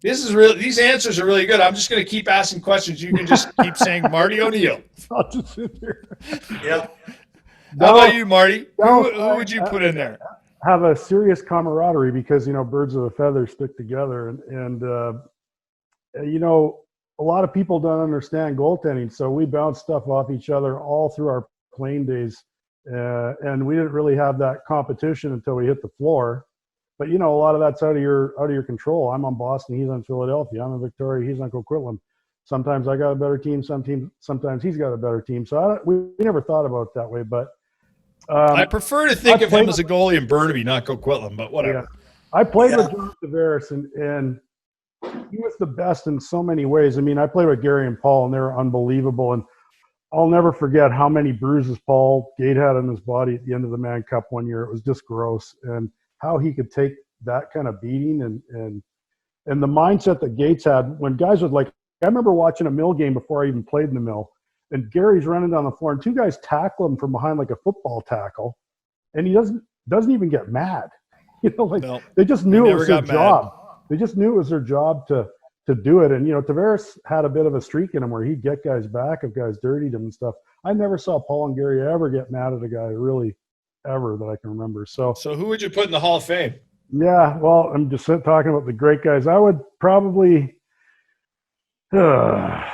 This is really, these answers are really good. I'm just going to keep asking questions. You can just keep saying Marty O'Neill. I'll just sit here. Yeah. How about you, Marty? Who would you put in there? Have a serious camaraderie because, birds of a feather stick together. And a lot of people don't understand goaltending. So we bounce stuff off each other all through our playing days. And we didn't really have that competition until we hit the floor. But, a lot of that's out of your control. I'm on Boston. He's on Philadelphia. I'm in Victoria. He's on Coquitlam. Sometimes I got a better team. Sometimes he's got a better team. So we never thought about it that way. But I prefer to think of him as a goalie in Burnaby, not Coquitlam, but whatever. Yeah. I played with John Tavares, and he was the best in so many ways. I mean, I played with Gary and Paul, and they were unbelievable. And I'll never forget how many bruises Paul Gate had on his body at the end of the Mann Cup one year. It was just gross. And how he could take that kind of beating and the mindset that Gates had when guys would I remember watching a Mill game before I even played in the Mill, and Gary's running down the floor and two guys tackle him from behind like a football tackle, and he doesn't even get mad. No, they just knew it was their job. Mad. They just knew it was their job to do it. And Tavares had a bit of a streak in him where he'd get guys back if guys dirtied him and stuff. I never saw Paul and Gary ever get mad at a guy really ever that I can remember. So who would you put in the Hall of Fame? Yeah, well, I'm just talking about the great guys. I would probably I'm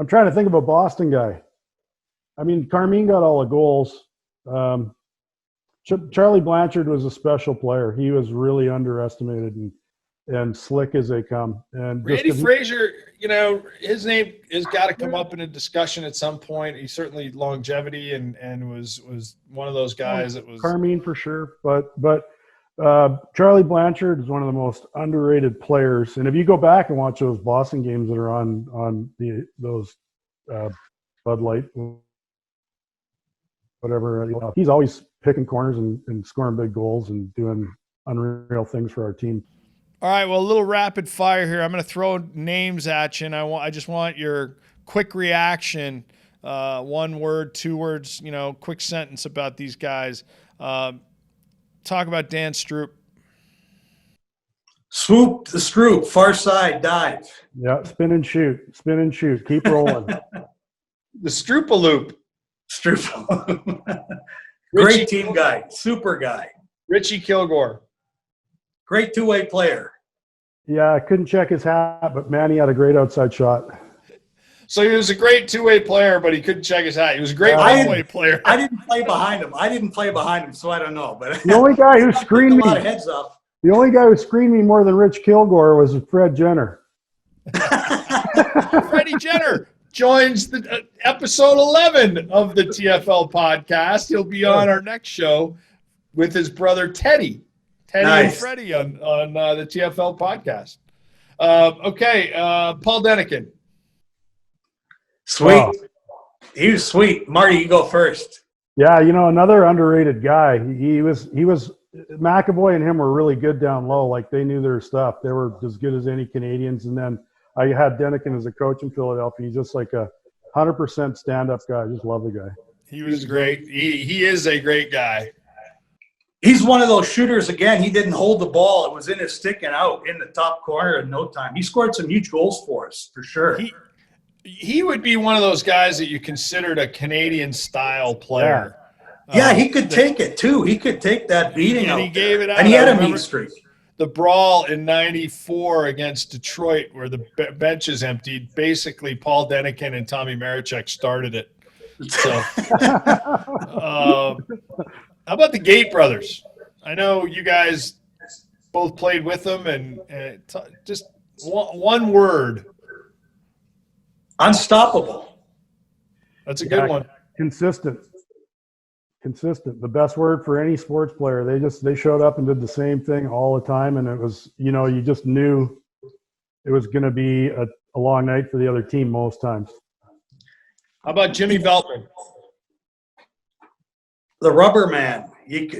trying to think of a Boston guy. I mean, Carmine got all the goals. Charlie Blanchard was a special player. He was really underestimated and slick as they come. And Randy Frazier, his name has got to come up in a discussion at some point. He certainly longevity and was one of those guys that was Carmine for sure. But Charlie Blanchard is one of the most underrated players. And if you go back and watch those Boston games that are on those Bud Light, whatever, he's always picking corners and scoring big goals and doing unreal things for our team. All right, well, a little rapid fire here. I'm going to throw names at you, and I just want your quick reaction. 1 word, 2 words, quick sentence about these guys. Talk about Dan Stroop. Swoop the Stroop, far side dive. Yeah, spin and shoot, keep rolling. The Stroopaloop. Great team guy, super guy. Richie Kilgore. Great two-way player. Yeah, I couldn't check his hat, but man, he had a great outside shot. So he was a great two-way player, but he couldn't check his hat. He was a great one-way player. I didn't play behind him. So I don't know. But the only guy who screened me, a lot of heads up. The only guy who screened me more than Rich Kilgore was Fred Jenner. Freddie Jenner joins the episode 11 of the TFL podcast. He'll be on our next show with his brother Teddy. Nice. And Freddie on the TFL podcast. Okay, Paul Denikin. Sweet. Oh. He was sweet. Marty, you go first. Yeah, another underrated guy. He was McAvoy and him were really good down low. Like they knew their stuff. They were as good as any Canadians. And then I had Denikin as a coach in Philadelphia. He's just like a 100% stand-up guy. I just love the guy. He was great. He is a great guy. He's one of those shooters, again, he didn't hold the ball. It was in his stick and out in the top corner in no time. He scored some huge goals for us, for sure. He would be one of those guys that you considered a Canadian-style player. Yeah, he could take it, too. He could take that beating out. He gave it out. And he had a mean streak. The brawl in '94 against Detroit where the benches emptied, basically Paul Denikin and Tommy Marichek started it. So, how about the Gate brothers? I know you guys both played with them, and just one word. Unstoppable. That's a good one. Consistent. The best word for any sports player. They showed up and did the same thing all the time, and it was, you just knew it was going to be a long night for the other team most times. How about Jimmy Beltran? The rubber man.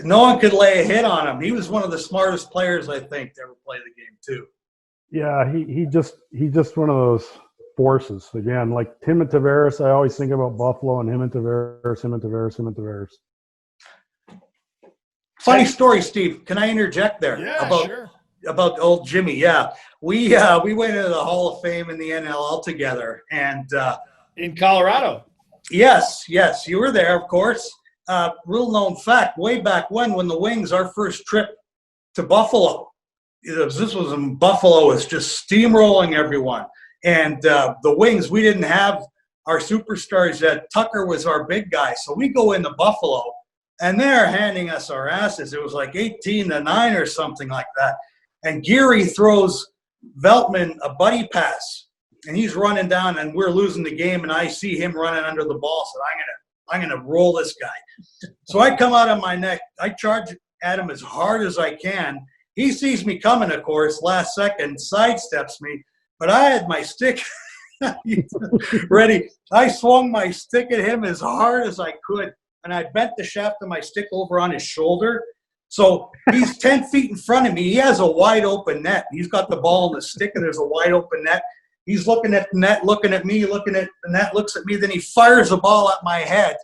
No one could lay a hit on him. He was one of the smartest players, I think, to ever play the game, too. Yeah, he's just one of those forces. Again, like him and Tavares, I always think about Buffalo and him and Tavares. Funny story, Steve. Can I interject there? Yeah, about old Jimmy. Yeah, we went into the Hall of Fame in the NLL together, and in Colorado. Yes, you were there, of course. Real known fact, way back when the Wings, our first trip to Buffalo, this was in Buffalo, was just steamrolling everyone. And the Wings, we didn't have our superstars yet. Tucker was our big guy. So we go into Buffalo, and they're handing us our asses. It was like 18-9 or something like that. And Geary throws Veltman a buddy pass, and he's running down, and we're losing the game, and I see him running under the ball. So I'm gonna roll this guy. So I come out on my neck. I charge at him as hard as I can. He sees me coming, of course, last second, sidesteps me. But I had my stick ready. I swung my stick at him as hard as I could, and I bent the shaft of my stick over on his shoulder. So he's 10 feet in front of me. He has a wide open net. He's got the ball in the stick, and there's a wide open net. He's looking at the net, looking at me, looking at the net, looks at me. Then he fires a ball at my head.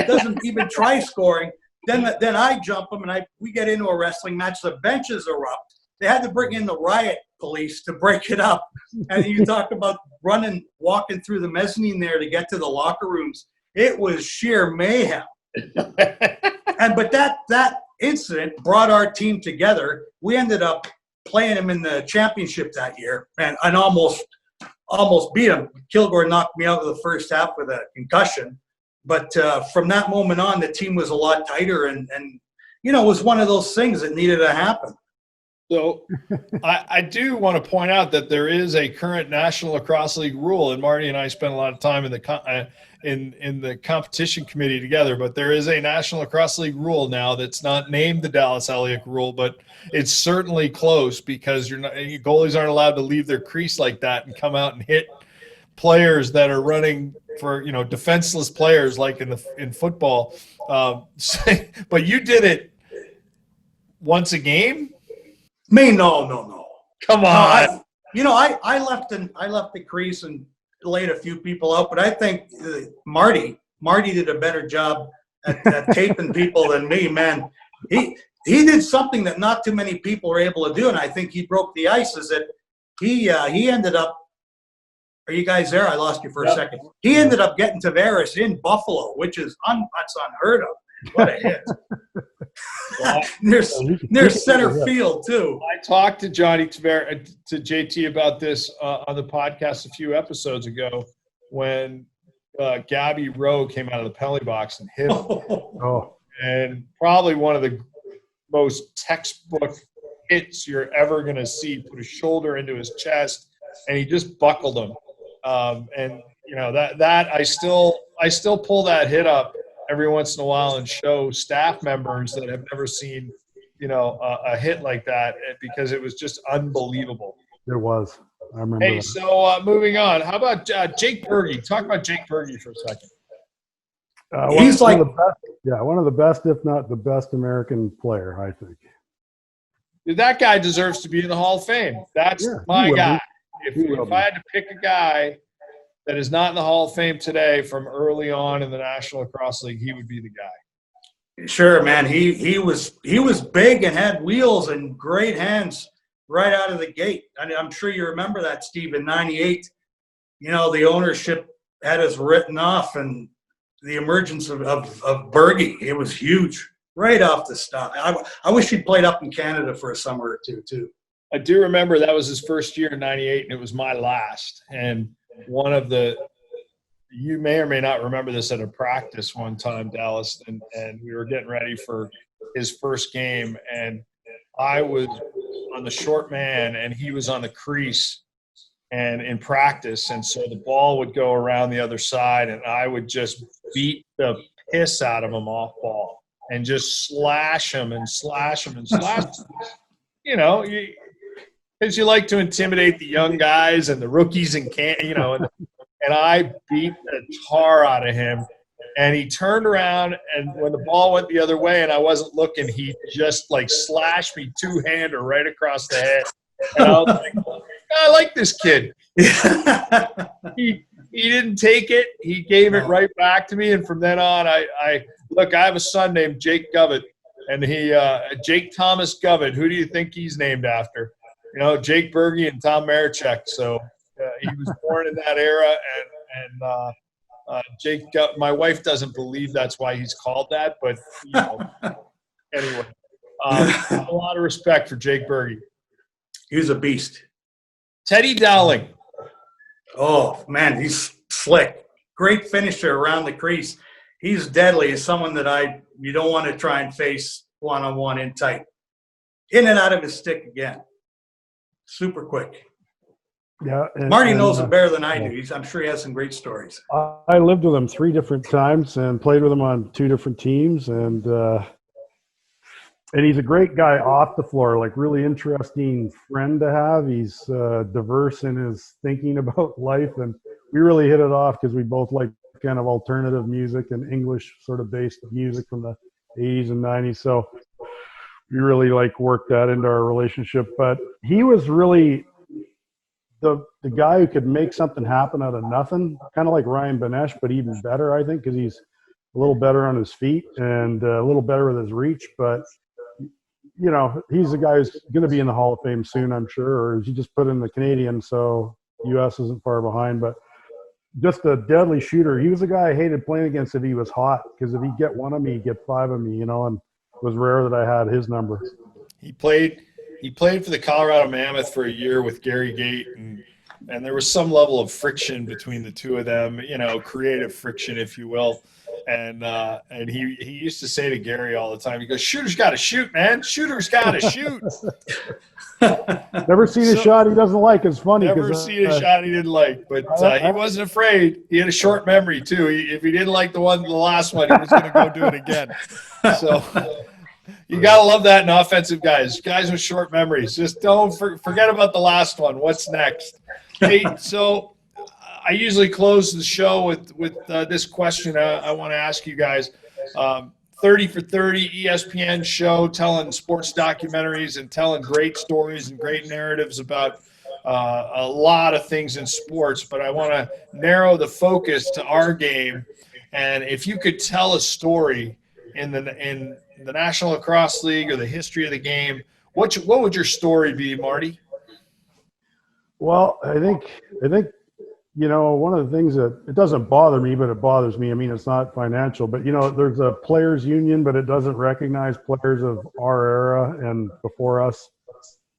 Doesn't even try scoring. Then I jump him, and we get into a wrestling match. The benches erupt. They had to bring in the riot police to break it up. And you talk about walking through the mezzanine there to get to the locker rooms. It was sheer mayhem. But that incident brought our team together. We ended up playing him in the championship that year, and almost beat him. Kilgore knocked me out of the first half with a concussion. But from that moment on, the team was a lot tighter, and it was one of those things that needed to happen. So I do want to point out that there is a current National Lacrosse League rule, and Marty and I spent a lot of time in the competition committee together, but there is a National Lacrosse League rule now that's not named the Dallas Eliuk rule, but it's certainly close, because goalies aren't allowed to leave their crease like that and come out and hit players that are running for, defenseless players like in football. But you did it once a game? Me, no. Come on. I left the crease and laid a few people out, but I think Marty did a better job at taping people than me, man. He did something that not too many people were able to do, and I think he broke the ice. Is that he ended up. Are you guys there? I lost you for a second. He ended up getting Tavares in Buffalo, which is that's unheard of. What a hit. There's center field, too. I talked to Johnny Tavares, to JT about this on the podcast a few episodes ago when Gabby Rowe came out of the penalty box and hit him. And probably one of the most textbook hits you're ever going to see. Put his shoulder into his chest, and he just buckled him. That I still pull that hit up every once in a while and show staff members that have never seen, a hit like that, because it was just unbelievable. It was. I remember. Hey, so moving on. How about Jake Berge? Talk about Jake Berge for a second. He's like one of the best, if not the best, American player, I think. That guy deserves to be in the Hall of Fame. That's my guy. If I had to pick a guy that is not in the Hall of Fame today from early on in the National Lacrosse League, he would be the guy. Sure, man. He was big and had wheels and great hands right out of the gate. I'm sure you remember that, Steve, in '98. The ownership had us written off, and the emergence of Berge, it was huge right off the start. I wish he'd played up in Canada for a summer or two, too. I do remember that was his first year in '98, and it was my last. And you may or may not remember this at a practice one time, Dallas, and we were getting ready for his first game, and I was on the short man, and he was on the crease and in practice, and so the ball would go around the other side, and I would just beat the piss out of him off ball and just slash him and slash him and slash him. Because you like to intimidate the young guys and the rookies and and I beat the tar out of him. And he turned around, and when the ball went the other way and I wasn't looking, he just slashed me two-hander right across the head. And I was like, I like this kid. He didn't take it. He gave it right back to me. And from then on, I have a son named Jake Govett, and Jake Thomas Govett. Who do you think he's named after? Jake Berge and Tom Marichek. So he was born in that era, and Jake, my wife doesn't believe that's why he's called that, but anyway, a lot of respect for Jake Berge. He was a beast. Teddy Dowling. Oh man, he's slick. Great finisher around the crease. He's deadly. He's someone that you don't want to try and face one-on-one in tight. In and out of his stick again. Super quick. Yeah, Marty knows him better than I do. I'm sure he has some great stories. I lived with him 3 different times and played with him on 2 different teams, and he's a great guy off the floor, like really interesting friend to have. He's diverse in his thinking about life, and we really hit it off because we both like kind of alternative music and English sort of based music from the 80s and 90s. So we really worked that into our relationship. But he was really the guy who could make something happen out of nothing, kind of like Ryan Benesh, but even better, I think, because he's a little better on his feet and a little better with his reach. But, he's the guy who's going to be in the Hall of Fame soon, I'm sure, or he just put in the Canadian, so U.S. isn't far behind. But just a deadly shooter. He was a guy I hated playing against if he was hot, because if he'd get 1 of me, he'd get 5 of me, and it was rare that I had his number. He played for the Colorado Mammoth for a year with Gary Gait, and there was some level of friction between the two of them, creative friction, if you will. And he used to say to Gary all the time, he goes, "Shooter's got to shoot, man. Shooter's got to shoot." Never seen a shot he doesn't like. It's funny. Never seen a shot he didn't like, but he wasn't afraid. He had a short memory too. If he didn't like the last one, he was going to go do it again. So you got to love that in offensive guys with short memories. Just don't forget about the last one. What's next? Hey, so I usually close the show with this question. I want to ask you guys. 30 for 30 ESPN show telling sports documentaries and telling great stories and great narratives about a lot of things in sports, but I want to narrow the focus to our game. And if you could tell a story in the National Lacrosse League or the history of the game, what would your story be, Marty? Well, I think one of the things that it doesn't bother me, but it bothers me. I mean, it's not financial, but there's a players union, but it doesn't recognize players of our era and before us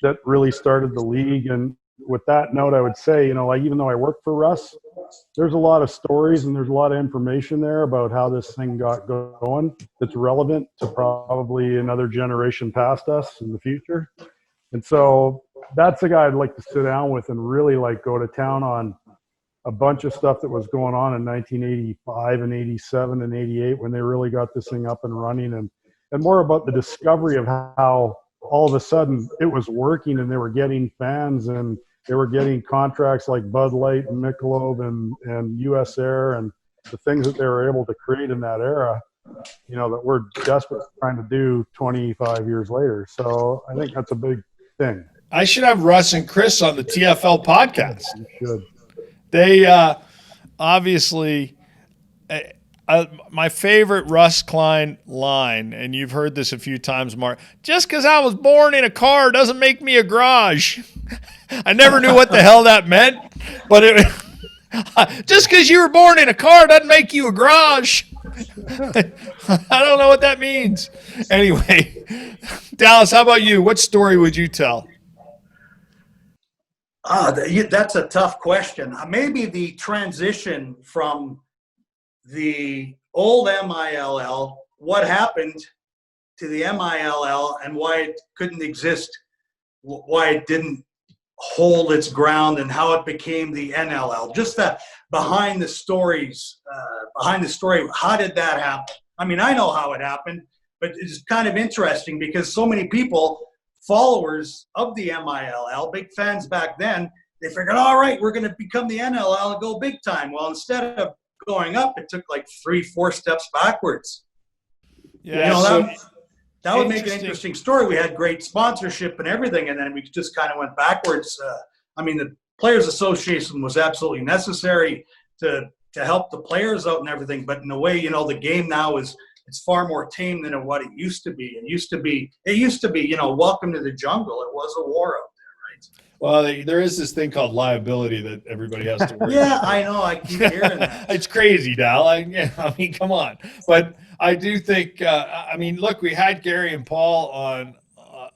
that really started the league. And with that note, I would say, even though I work for Russ, there's a lot of stories and there's a lot of information there about how this thing got going that's relevant to probably another generation past us in the future. And so that's the guy I'd like to sit down with and really go to town on a bunch of stuff that was going on in 1985 and 87 and 88 when they really got this thing up and running, and more about the discovery of how all of a sudden it was working and they were getting fans and they were getting contracts like Bud Light and Michelob and US Air and the things that they were able to create in that era, that we're desperate trying to do 25 years later. So I think that's a big thing. I should have Russ and Chris on the TFL podcast. You should. They obviously my favorite Russ Klein line, and you've heard this a few times, Mark, just because I was born in a car doesn't make me a garage. I never knew what the hell that meant, but just because you were born in a car doesn't make you a garage. I don't know what that means. Anyway, Dallas, how about you? What story would you tell? That's a tough question. Maybe the transition from the old MILL, what happened to the MILL and why it couldn't exist, why it didn't hold its ground and how it became the NLL. Just that behind the story, how did that happen? I mean, I know how it happened, but it's kind of interesting because so many people, followers of the MILL, big fans back then, they figured, all right, we're going to become the NLL and go big time. Well, instead of going up, it took 3-4 steps backwards. Yeah, that would make an interesting story. We had great sponsorship and everything, and then we just kind of went backwards. The Players Association was absolutely necessary to help the players out and everything, but in a way, the game now it's far more tame than what it used to be. It used to be, welcome to the jungle. It was a war out there, right? Well, there is this thing called liability that everybody has to worry Yeah, about. I know. I keep hearing that. It's crazy, Dal. I mean, come on. But I do think, look, we had Gary and Paul on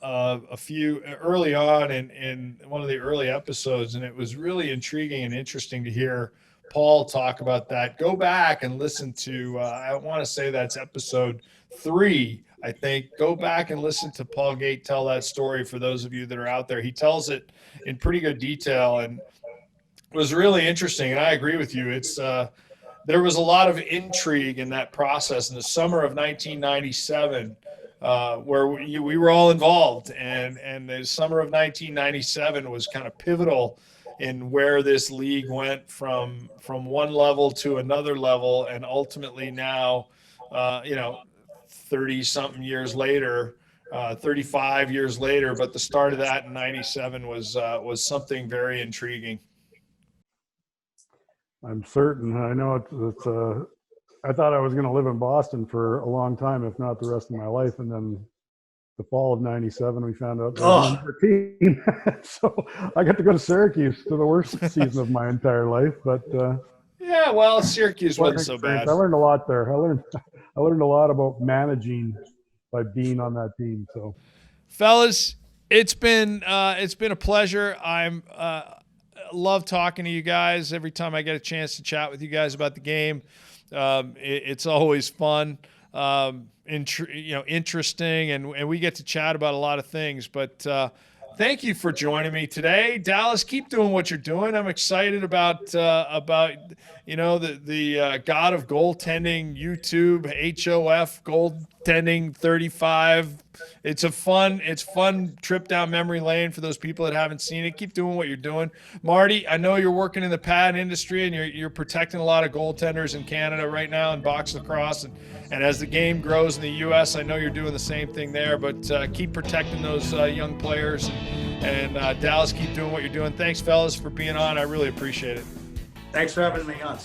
a few early on in one of the early episodes, and it was really intriguing and interesting to hear Paul talk about that. Go back and listen to, I want to say that's episode 3. I think go back and listen to Paul Gate tell that story for those of you that are out there. He tells it in pretty good detail and it was really interesting. And I agree with you. It's there was a lot of intrigue in that process in the summer of 1997 where we were all involved. And the summer of 1997 was kind of pivotal in where this league went from one level to another level. And ultimately now, 30-something years later, 35 years later, but the start of that in 97 was something very intriguing. I'm certain. I know it's I thought I was going to live in Boston for a long time, if not the rest of my life. And then the fall of 97, we found out that I was 13. So I got to go to Syracuse to the worst season of my entire life. But yeah, well, Syracuse wasn't so bad. I learned a lot there. I learned a lot about managing by being on that team. So, fellas, it's been a pleasure. I'm love talking to you guys every time I get a chance to chat with you guys about the game. It's always fun, interesting, and we get to chat about a lot of things. But thank you for joining me today, Dallas. Keep doing what you're doing. I'm excited about the God of Goaltending YouTube, HOF Goaltending 35. It's fun trip down memory lane for those people that haven't seen it. Keep doing what you're doing. Marty, I know you're working in the pad industry and you're protecting a lot of goaltenders in Canada right now in box lacrosse. And as the game grows in the U.S., I know you're doing the same thing there. But keep protecting those young players. And Dallas, keep doing what you're doing. Thanks, fellas, for being on. I really appreciate it. Thanks for having me on.